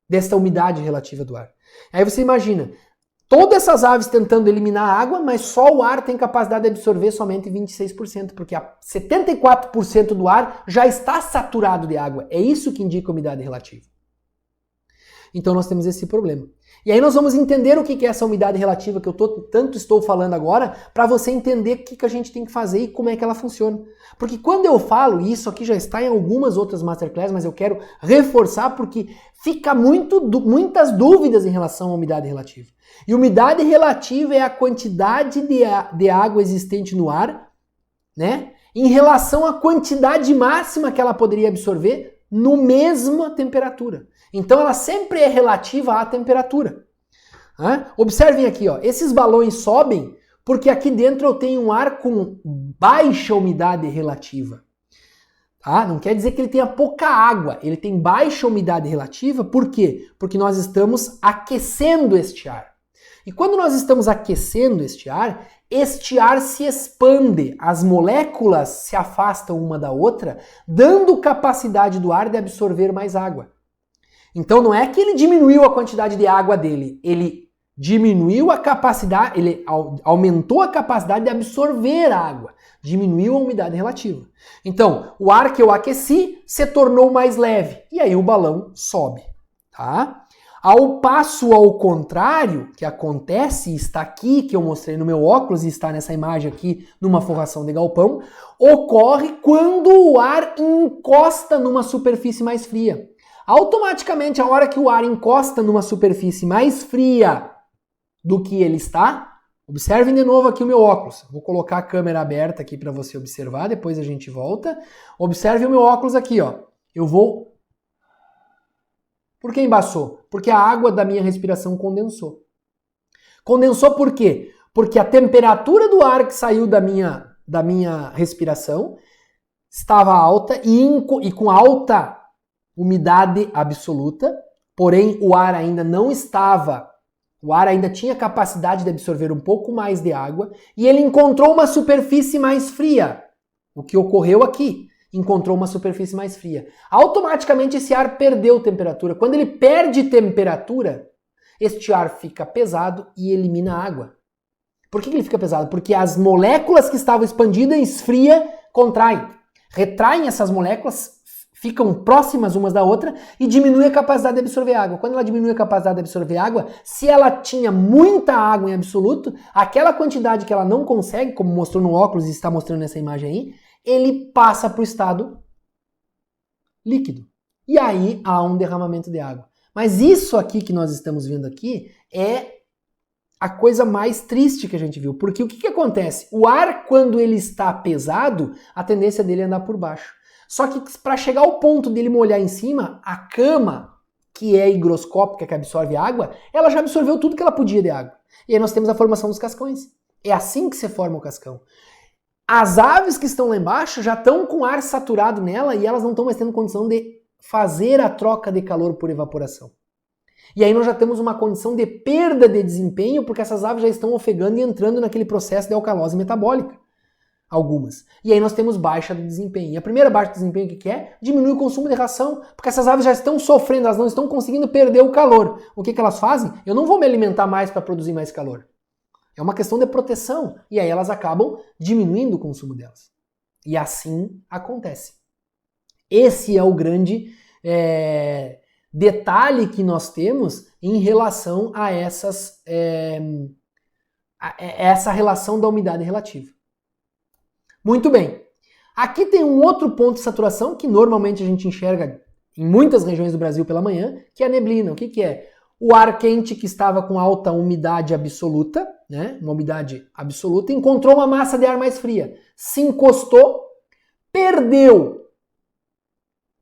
desta umidade relativa do ar. Aí você imagina, todas essas aves tentando eliminar a água, mas só o ar tem capacidade de absorver somente 26%, porque 74% do ar já está saturado de água. É isso que indica a umidade relativa. Então nós temos esse problema. E aí nós vamos entender o que é essa umidade relativa que eu tanto estou falando agora, para você entender o que a gente tem que fazer e como é que ela funciona. Porque quando eu falo, e isso aqui já está em algumas outras masterclasses, mas eu quero reforçar porque fica muitas dúvidas em relação à umidade relativa. E umidade relativa é a quantidade de água existente no ar, né, em relação à quantidade máxima que ela poderia absorver no mesma temperatura. Então ela sempre é relativa à temperatura. Observem aqui, ó, esses balões sobem porque aqui dentro eu tenho um ar com baixa umidade relativa. Tá? Não quer dizer que ele tenha pouca água, ele tem baixa umidade relativa, por quê? Porque nós estamos aquecendo este ar. E quando nós estamos aquecendo este ar se expande, as moléculas se afastam uma da outra, dando capacidade do ar de absorver mais água. Então não é que ele diminuiu a quantidade de água dele, ele diminuiu a capacidade, ele aumentou a capacidade de absorver a água, diminuiu a umidade relativa. Então, o ar que eu aqueci se tornou mais leve e aí o balão sobe, tá? Ao passo ao contrário, que acontece, está aqui, que eu mostrei no meu óculos e está nessa imagem aqui numa forração de galpão, ocorre quando o ar encosta numa superfície mais fria. Automaticamente, a hora que o ar encosta numa superfície mais fria do que ele está, observem de novo aqui o meu óculos. Vou colocar a câmera aberta aqui para você observar, depois a gente volta. Observe o meu óculos aqui, ó. Eu vou... Por que embaçou? Porque a água da minha respiração condensou. Condensou por quê? Porque a temperatura do ar que saiu da minha respiração estava alta e com alta umidade absoluta, porém o ar ainda tinha capacidade de absorver um pouco mais de água e ele encontrou uma superfície mais fria. O que ocorreu aqui? Encontrou uma superfície mais fria. Automaticamente esse ar perdeu temperatura. Quando ele perde temperatura, este ar fica pesado e elimina a água. Por que ele fica pesado? Porque as moléculas que estavam expandidas esfria, contraem. Retraem essas moléculas, ficam próximas umas da outra e diminui a capacidade de absorver água. Quando ela diminui a capacidade de absorver água, se ela tinha muita água em absoluto, aquela quantidade que ela não consegue, como mostrou no óculos e está mostrando nessa imagem aí, ele passa para o estado líquido. E aí há um derramamento de água. Mas isso aqui que nós estamos vendo aqui é a coisa mais triste que a gente viu. Porque o que acontece? O ar, quando ele está pesado, a tendência dele é andar por baixo. Só que para chegar ao ponto dele molhar em cima, a cama, que é higroscópica, que absorve água, ela já absorveu tudo que ela podia de água. E aí nós temos a formação dos cascões. É assim que se forma o cascão. As aves que estão lá embaixo já estão com ar saturado nela e elas não estão mais tendo condição de fazer a troca de calor por evaporação. E aí nós já temos uma condição de perda de desempenho porque essas aves já estão ofegando e entrando naquele processo de alcalose metabólica. Algumas. E aí nós temos baixa de desempenho. E a primeira baixa de desempenho o que é? Diminui o consumo de ração, porque essas aves já estão sofrendo, elas não estão conseguindo perder o calor. O que elas fazem? Eu não vou me alimentar mais para produzir mais calor. É uma questão de proteção. E aí elas acabam diminuindo o consumo delas. E assim acontece. Esse é o grande detalhe que nós temos em relação a essa relação da umidade relativa. Muito bem. Aqui tem um outro ponto de saturação que normalmente a gente enxerga em muitas regiões do Brasil pela manhã, que é a neblina. O que é? O ar quente que estava com alta umidade absoluta, né? Uma umidade absoluta, encontrou uma massa de ar mais fria. Se encostou, perdeu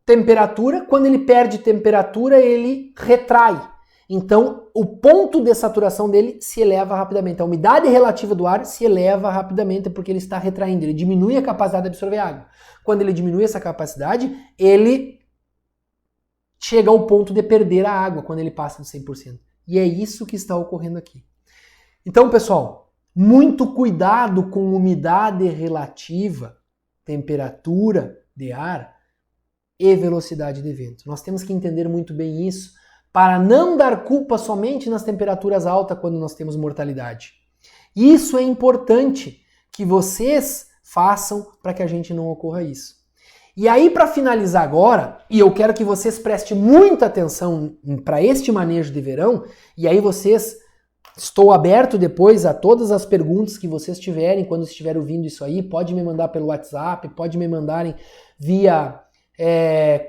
temperatura. Quando ele perde temperatura, ele retrai. Então, o ponto de saturação dele se eleva rapidamente. A umidade relativa do ar se eleva rapidamente porque ele está retraindo. Ele diminui a capacidade de absorver água. Quando ele diminui essa capacidade, ele chega ao ponto de perder a água quando ele passa de 100%. E é isso que está ocorrendo aqui. Então, pessoal, muito cuidado com umidade relativa, temperatura de ar e velocidade de vento. Nós temos que entender muito bem isso para não dar culpa somente nas temperaturas altas quando nós temos mortalidade. Isso é importante que vocês façam para que a gente não ocorra isso. E aí, para finalizar agora, e eu quero que vocês prestem muita atenção para este manejo de verão, e aí estou aberto depois a todas as perguntas que vocês tiverem quando estiverem ouvindo isso aí, pode me mandar pelo WhatsApp, pode me mandarem via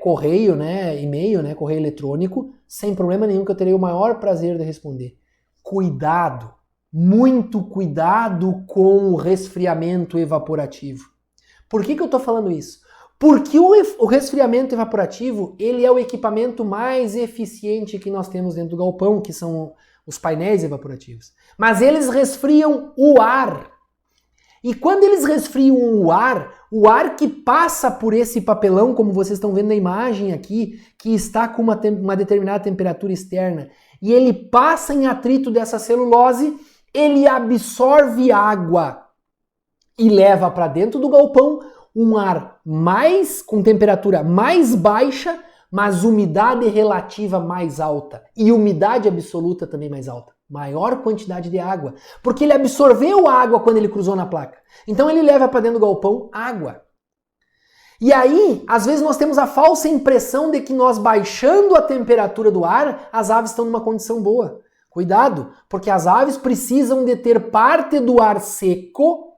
correio, né, e-mail, né, correio eletrônico, sem problema nenhum, que eu terei o maior prazer de responder. Cuidado, muito cuidado com o resfriamento evaporativo. Por que eu estou falando isso? Porque o resfriamento evaporativo, ele é o equipamento mais eficiente que nós temos dentro do galpão, que são os painéis evaporativos. Mas eles resfriam o ar. E quando eles resfriam o ar que passa por esse papelão, como vocês estão vendo na imagem aqui, que está com uma determinada temperatura externa, e ele passa em atrito dessa celulose, ele absorve água e leva para dentro do galpão um ar com temperatura mais baixa, mas umidade relativa mais alta e umidade absoluta também mais alta. Maior quantidade de água, porque ele absorveu água quando ele cruzou na placa. Então ele leva para dentro do galpão água. E aí, às vezes nós temos a falsa impressão de que nós baixando a temperatura do ar, as aves estão numa condição boa. Cuidado, porque as aves precisam de ter parte do ar seco,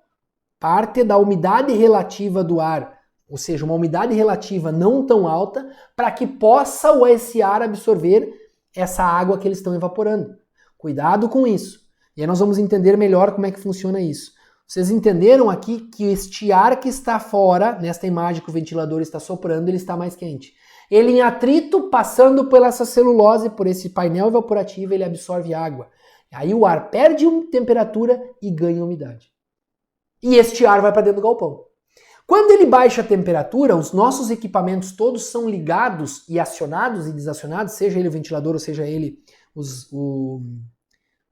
parte da umidade relativa do ar, ou seja, uma umidade relativa não tão alta, para que possa esse ar absorver essa água que eles estão evaporando. Cuidado com isso. E aí nós vamos entender melhor como é que funciona isso. Vocês entenderam aqui que este ar que está fora, nesta imagem que o ventilador está soprando, ele está mais quente. Ele em atrito, passando por essa celulose, por esse painel evaporativo, ele absorve água. Aí o ar perde temperatura e ganha umidade. E este ar vai para dentro do galpão. Quando ele baixa a temperatura, os nossos equipamentos todos são ligados e acionados e desacionados, seja ele o ventilador ou seja ele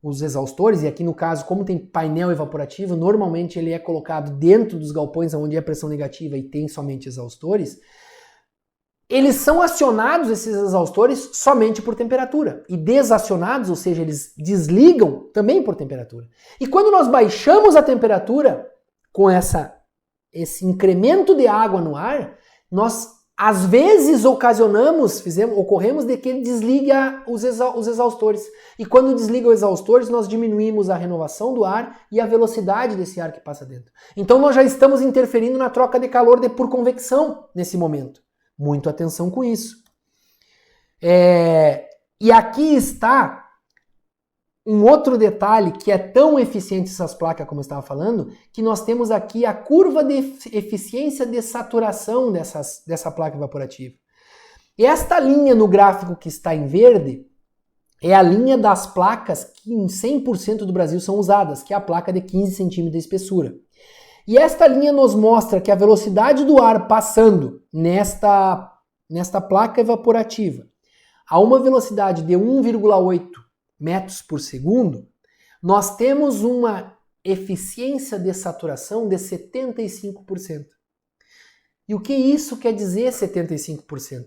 os exaustores, e aqui no caso, como tem painel evaporativo, normalmente ele é colocado dentro dos galpões onde é pressão negativa e tem somente exaustores, eles são acionados, esses exaustores, somente por temperatura, e desacionados, ou seja, eles desligam também por temperatura. E quando nós baixamos a temperatura, com esse incremento de água no ar, nós às vezes ocorremos de que ele desliga os exaustores. E quando desliga os exaustores, nós diminuímos a renovação do ar e a velocidade desse ar que passa dentro. Então nós já estamos interferindo na troca de calor por convecção nesse momento. Muito atenção com isso. E aqui está um outro detalhe que é tão eficiente essas placas como eu estava falando, que nós temos aqui a curva de eficiência de saturação dessa placa evaporativa. E esta linha no gráfico que está em verde é a linha das placas que em 100% do Brasil são usadas, que é a placa de 15 centímetros de espessura. E esta linha nos mostra que a velocidade do ar passando nesta placa evaporativa a uma velocidade de 1,8 metros por segundo, nós temos uma eficiência de saturação de 75%. E o que isso quer dizer 75%?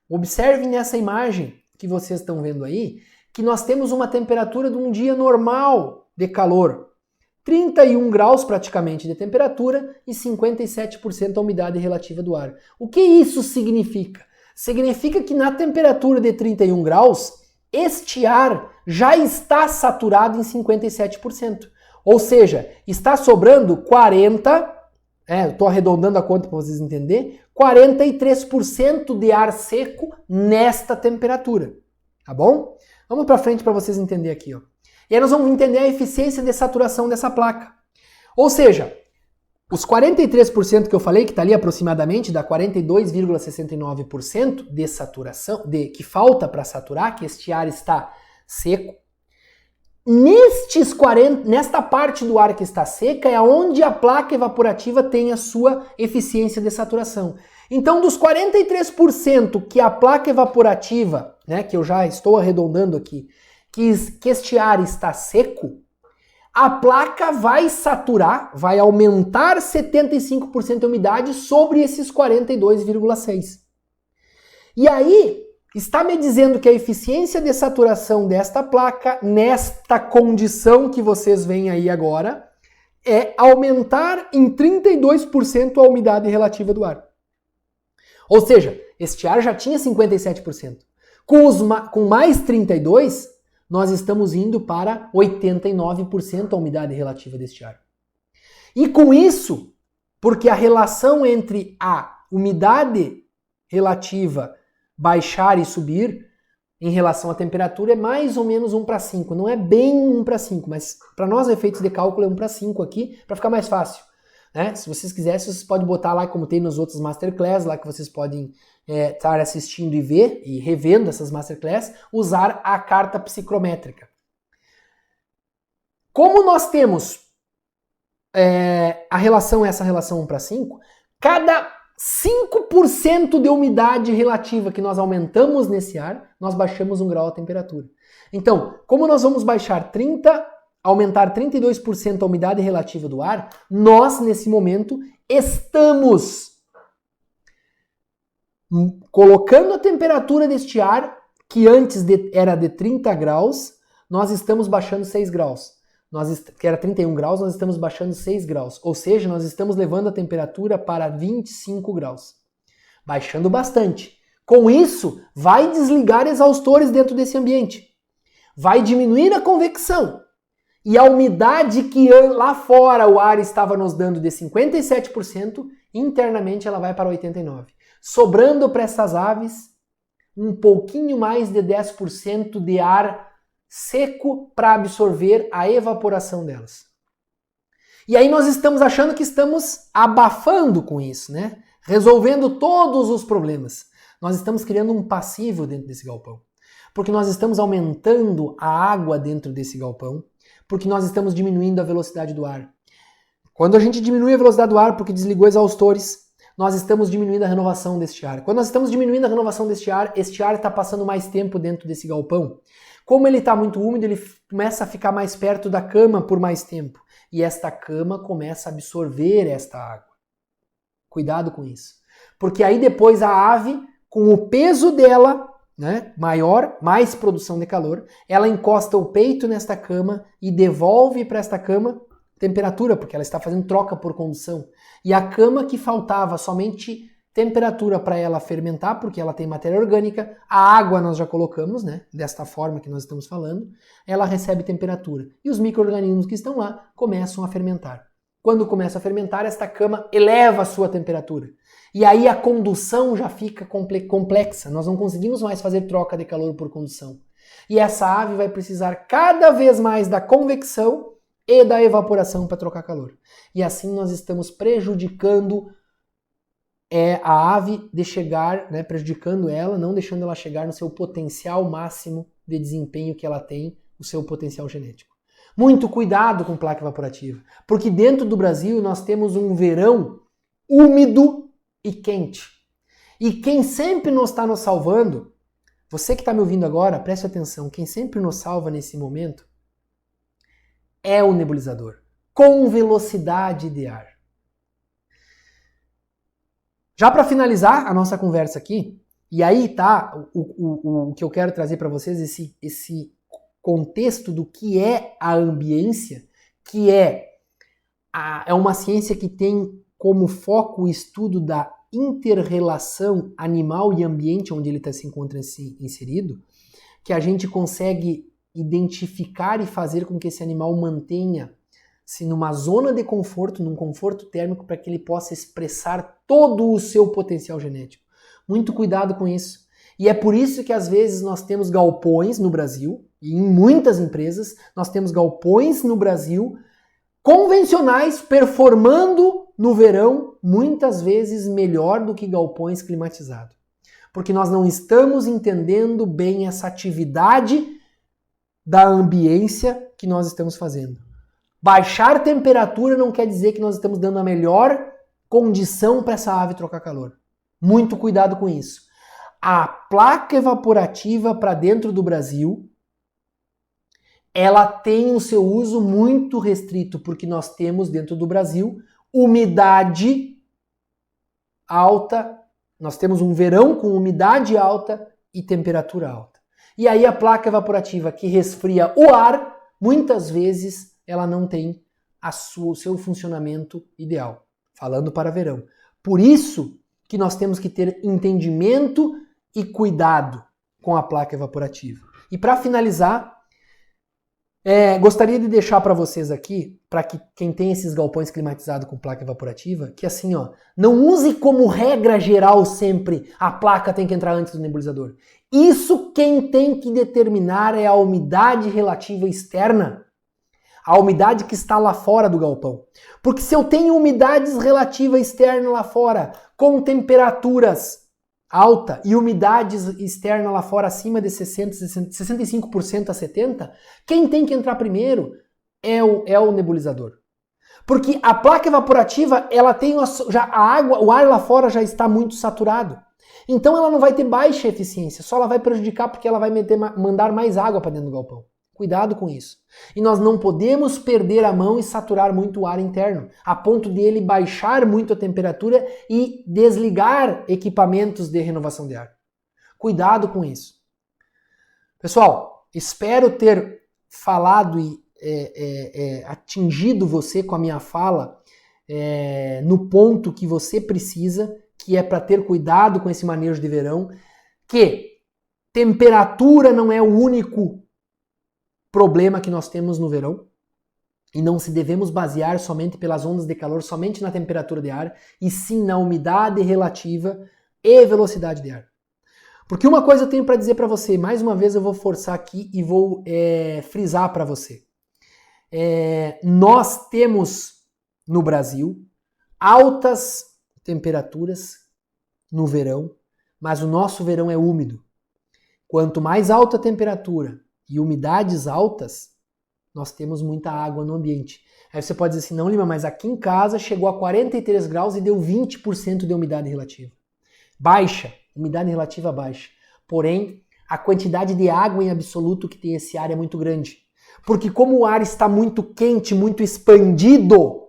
Observem nessa imagem que vocês estão vendo aí, que nós temos uma temperatura de um dia normal de calor. 31 graus praticamente de temperatura e 57% a umidade relativa do ar. O que isso significa? Significa que na temperatura de 31 graus, este ar já está saturado em 57%. Ou seja, está sobrando 40%, estou arredondando a conta para vocês entenderem, 43% de ar seco nesta temperatura. Tá bom? Vamos para frente para vocês entenderem aqui. Ó. E aí nós vamos entender a eficiência de saturação dessa placa. Ou seja, os 43% que eu falei, que está ali aproximadamente, dá 42,69% de saturação, que falta para saturar, que este ar está seco. Nesta parte do ar que está seca é onde a placa evaporativa tem a sua eficiência de saturação. Então, dos 43% que a placa evaporativa, que eu já estou arredondando aqui, que este ar está seco, a placa vai saturar, vai aumentar 75% a umidade sobre esses 42,6%. E aí, está me dizendo que a eficiência de saturação desta placa, nesta condição que vocês veem aí agora, é aumentar em 32% a umidade relativa do ar. Ou seja, este ar já tinha 57%. Com mais 32%, nós estamos indo para 89% a umidade relativa deste ar. E com isso, porque a relação entre a umidade relativa baixar e subir em relação à temperatura é mais ou menos 1:5. Não é bem 1:5, mas para nós efeitos de cálculo é 1:5 aqui, para ficar mais fácil. Se vocês quiserem, vocês podem botar lá, como tem nos outros Masterclass, lá que vocês podem estar assistindo e ver, e revendo essas Masterclass, usar a carta psicrométrica. Como nós temos essa relação 1:5, cada 5% de umidade relativa que nós aumentamos nesse ar, nós baixamos 1 grau a temperatura. Então, como nós vamos aumentar 32% a umidade relativa do ar, nós, nesse momento, estamos colocando a temperatura deste ar, que antes era de 30 graus, nós estamos baixando 6 graus. Que era 31 graus, nós estamos baixando 6 graus. Ou seja, nós estamos levando a temperatura para 25 graus. Baixando bastante. Com isso, vai desligar exaustores dentro desse ambiente. Vai diminuir a convecção. E a umidade que lá fora o ar estava nos dando de 57%, internamente ela vai para 89%. Sobrando para essas aves um pouquinho mais de 10% de ar seco para absorver a evaporação delas. E aí nós estamos achando que estamos abafando com isso, né? Resolvendo todos os problemas. Nós estamos criando um passivo dentro desse galpão. Porque nós estamos aumentando a água dentro desse galpão, porque nós estamos diminuindo a velocidade do ar. Quando a gente diminui a velocidade do ar porque desligou exaustores, nós estamos diminuindo a renovação deste ar. Quando nós estamos diminuindo a renovação deste ar, este ar está passando mais tempo dentro desse galpão. Como ele está muito úmido, ele começa a ficar mais perto da cama por mais tempo. E esta cama começa a absorver esta água. Cuidado com isso. Porque aí depois a ave, com o peso dela, né, maior, mais produção de calor, ela encosta o peito nesta cama e devolve para esta cama temperatura, porque ela está fazendo troca por condução. E a cama que faltava somente temperatura para ela fermentar, porque ela tem matéria orgânica, a água nós já colocamos, né, desta forma que nós estamos falando, ela recebe temperatura. E os micro-organismos que estão lá começam a fermentar. Quando começa a fermentar, esta cama eleva a sua temperatura. E aí a condução já fica complexa. Nós não conseguimos mais fazer troca de calor por condução. E essa ave vai precisar cada vez mais da convecção e da evaporação para trocar calor. E assim nós estamos prejudicando a ave de chegar, né, prejudicando ela, não deixando ela chegar no seu potencial máximo de desempenho que ela tem, o seu potencial genético. Muito cuidado com placa evaporativa, porque dentro do Brasil nós temos um verão úmido e quente. E quem sempre está nos salvando, você que está me ouvindo agora, preste atenção, quem sempre nos salva nesse momento é o nebulizador, com velocidade de ar. Já para finalizar a nossa conversa aqui, e aí tá o que eu quero trazer para vocês, esse contexto do que é a ambiência, que é uma ciência que tem como foco o estudo da inter-relação animal e ambiente onde ele se encontra inserido, que a gente consegue identificar e fazer com que esse animal mantenha-se numa zona de conforto, num conforto térmico, para que ele possa expressar todo o seu potencial genético. Muito cuidado com isso. E é por isso que às vezes nós temos galpões no Brasil, e em muitas empresas, nós temos galpões no Brasil convencionais performando no verão muitas vezes melhor do que galpões climatizados. Porque nós não estamos entendendo bem essa atividade da ambiência que nós estamos fazendo. Baixar temperatura não quer dizer que nós estamos dando a melhor condição para essa ave trocar calor. Muito cuidado com isso. A placa evaporativa para dentro do Brasil, ela tem o seu uso muito restrito, porque nós temos dentro do Brasil umidade alta, nós temos um verão com umidade alta e temperatura alta. E aí a placa evaporativa que resfria o ar, muitas vezes ela não tem o seu funcionamento ideal, falando para verão. Por isso que nós temos que ter entendimento e cuidado com a placa evaporativa. E para finalizar, gostaria de deixar para vocês aqui, para que quem tem esses galpões climatizados com placa evaporativa, que assim, ó, não use como regra geral sempre a placa tem que entrar antes do nebulizador. Isso quem tem que determinar é a umidade relativa externa, a umidade que está lá fora do galpão. Porque se eu tenho umidades relativa externa lá fora, com temperaturas alta e umidades externa lá fora acima de 65% a 70%, quem tem que entrar primeiro é o nebulizador. Porque a placa evaporativa, ela tem já a água, o ar lá fora já está muito saturado. Então ela não vai ter baixa eficiência, só ela vai prejudicar porque ela vai mandar mais água para dentro do galpão. Cuidado com isso. E nós não podemos perder a mão e saturar muito o ar interno, a ponto de ele baixar muito a temperatura e desligar equipamentos de renovação de ar. Cuidado com isso. Pessoal, espero ter falado e atingido você com a minha fala no ponto que você precisa, que é para ter cuidado com esse manejo de verão, que temperatura não é o único problema que nós temos no verão, e não se devemos basear somente pelas ondas de calor, somente na temperatura de ar, e sim na umidade relativa e velocidade de ar. Porque uma coisa eu tenho para dizer para você, mais uma vez eu vou forçar aqui e vou frisar para você. Nós temos no Brasil altas temperaturas no verão, mas o nosso verão é úmido. Quanto mais alta a temperatura e umidades altas, nós temos muita água no ambiente. Aí você pode dizer assim, não, Lima, mas aqui em casa chegou a 43 graus e deu 20% de umidade relativa. Baixa, umidade relativa baixa. Porém, a quantidade de água em absoluto que tem esse ar é muito grande. Porque como o ar está muito quente, muito expandido,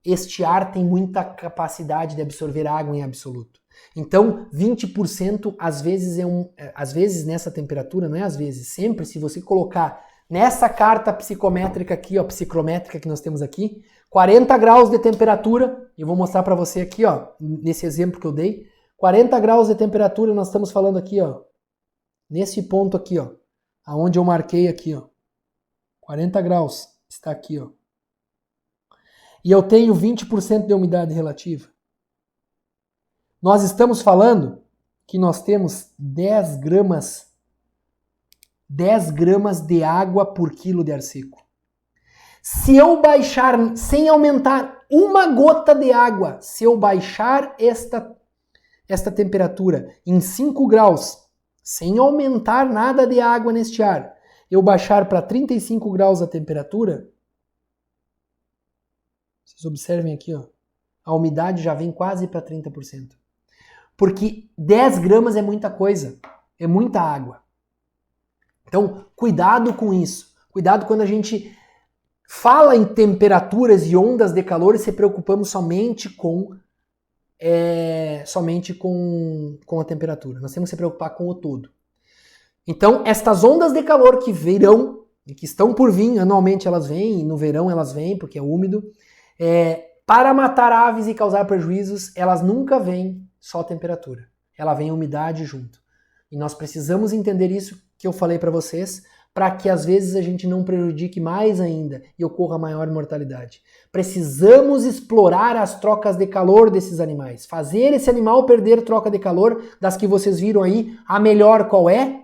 este ar tem muita capacidade de absorver água em absoluto. Então, 20% às vezes nessa temperatura, não é às vezes, sempre se você colocar nessa carta psicométrica aqui, ó, psicrométrica que nós temos aqui, 40 graus de temperatura, eu vou mostrar para você aqui, ó, nesse exemplo que eu dei, 40 graus de temperatura, nós estamos falando aqui, ó, nesse ponto aqui, ó, aonde eu marquei aqui, ó, 40 graus, está aqui, ó. E eu tenho 20% de umidade relativa. Nós estamos falando que nós temos 10 gramas de água por quilo de ar seco. Se eu baixar, sem aumentar uma gota de água, se eu baixar esta temperatura em 5 graus, sem aumentar nada de água neste ar, eu baixar para 35 graus a temperatura, vocês observem aqui, ó, a umidade já vem quase para 30%. Porque 10 gramas é muita coisa, é muita água. Então, cuidado com isso. Cuidado quando a gente fala em temperaturas e ondas de calor e se preocupamos somente com a temperatura. Nós temos que se preocupar com o todo. Então, estas ondas de calor que virão e que estão por vir, anualmente elas vêm, e no verão elas vêm porque é úmido, para matar aves e causar prejuízos, elas nunca vêm só temperatura. Ela vem umidade junto. E nós precisamos entender isso que eu falei para vocês, para que às vezes a gente não prejudique mais ainda e ocorra maior mortalidade. Precisamos explorar as trocas de calor desses animais. Fazer esse animal perder troca de calor, das que vocês viram aí, a melhor qual é?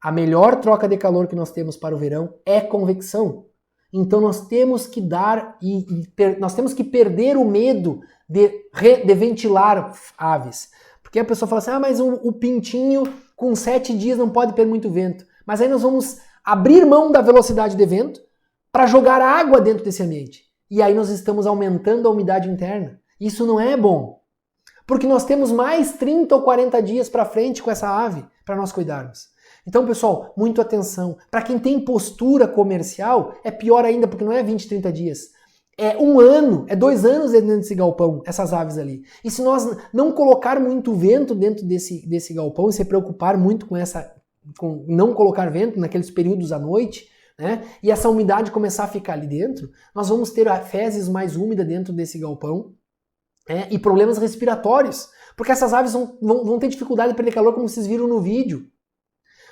A melhor troca de calor que nós temos para o verão é convecção. Então nós temos que nós temos que perder o medo de ventilar aves. Porque a pessoa fala assim, mas o pintinho com 7 dias não pode ter muito vento. Mas aí nós vamos abrir mão da velocidade de vento para jogar água dentro desse ambiente. E aí nós estamos aumentando a umidade interna. Isso não é bom. Porque nós temos mais 30 ou 40 dias para frente com essa ave para nós cuidarmos. Então, pessoal, muito atenção. Para quem tem postura comercial, é pior ainda, porque não é 20, 30 dias. É 1 ano, é 2 anos dentro desse galpão, essas aves ali. E se nós não colocar muito vento dentro desse galpão e se preocupar muito com não colocar vento naqueles períodos à noite, né, e essa umidade começar a ficar ali dentro, nós vamos ter a fezes mais úmida dentro desse galpão e problemas respiratórios. Porque essas aves vão ter dificuldade de perder calor, como vocês viram no vídeo.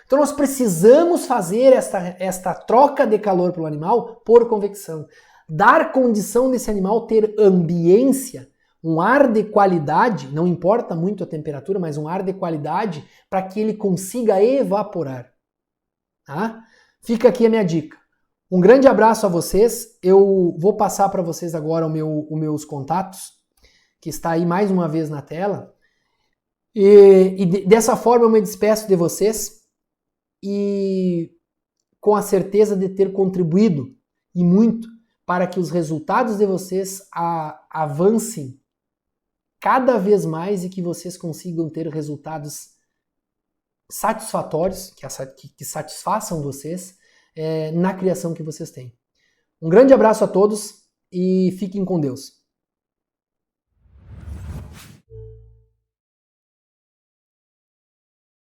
Então nós precisamos fazer esta troca de calor para o animal por convecção. Dar condição desse animal ter ambiência, um ar de qualidade, não importa muito a temperatura, mas um ar de qualidade para que ele consiga evaporar. Tá? Fica aqui a minha dica. Um grande abraço a vocês. Eu vou passar para vocês agora os meus contatos, que está aí mais uma vez na tela. E dessa forma eu me despeço de vocês. E com a certeza de ter contribuído e muito para que os resultados de vocês avancem cada vez mais e que vocês consigam ter resultados satisfatórios, que satisfaçam vocês na criação que vocês têm. Um grande abraço a todos e fiquem com Deus.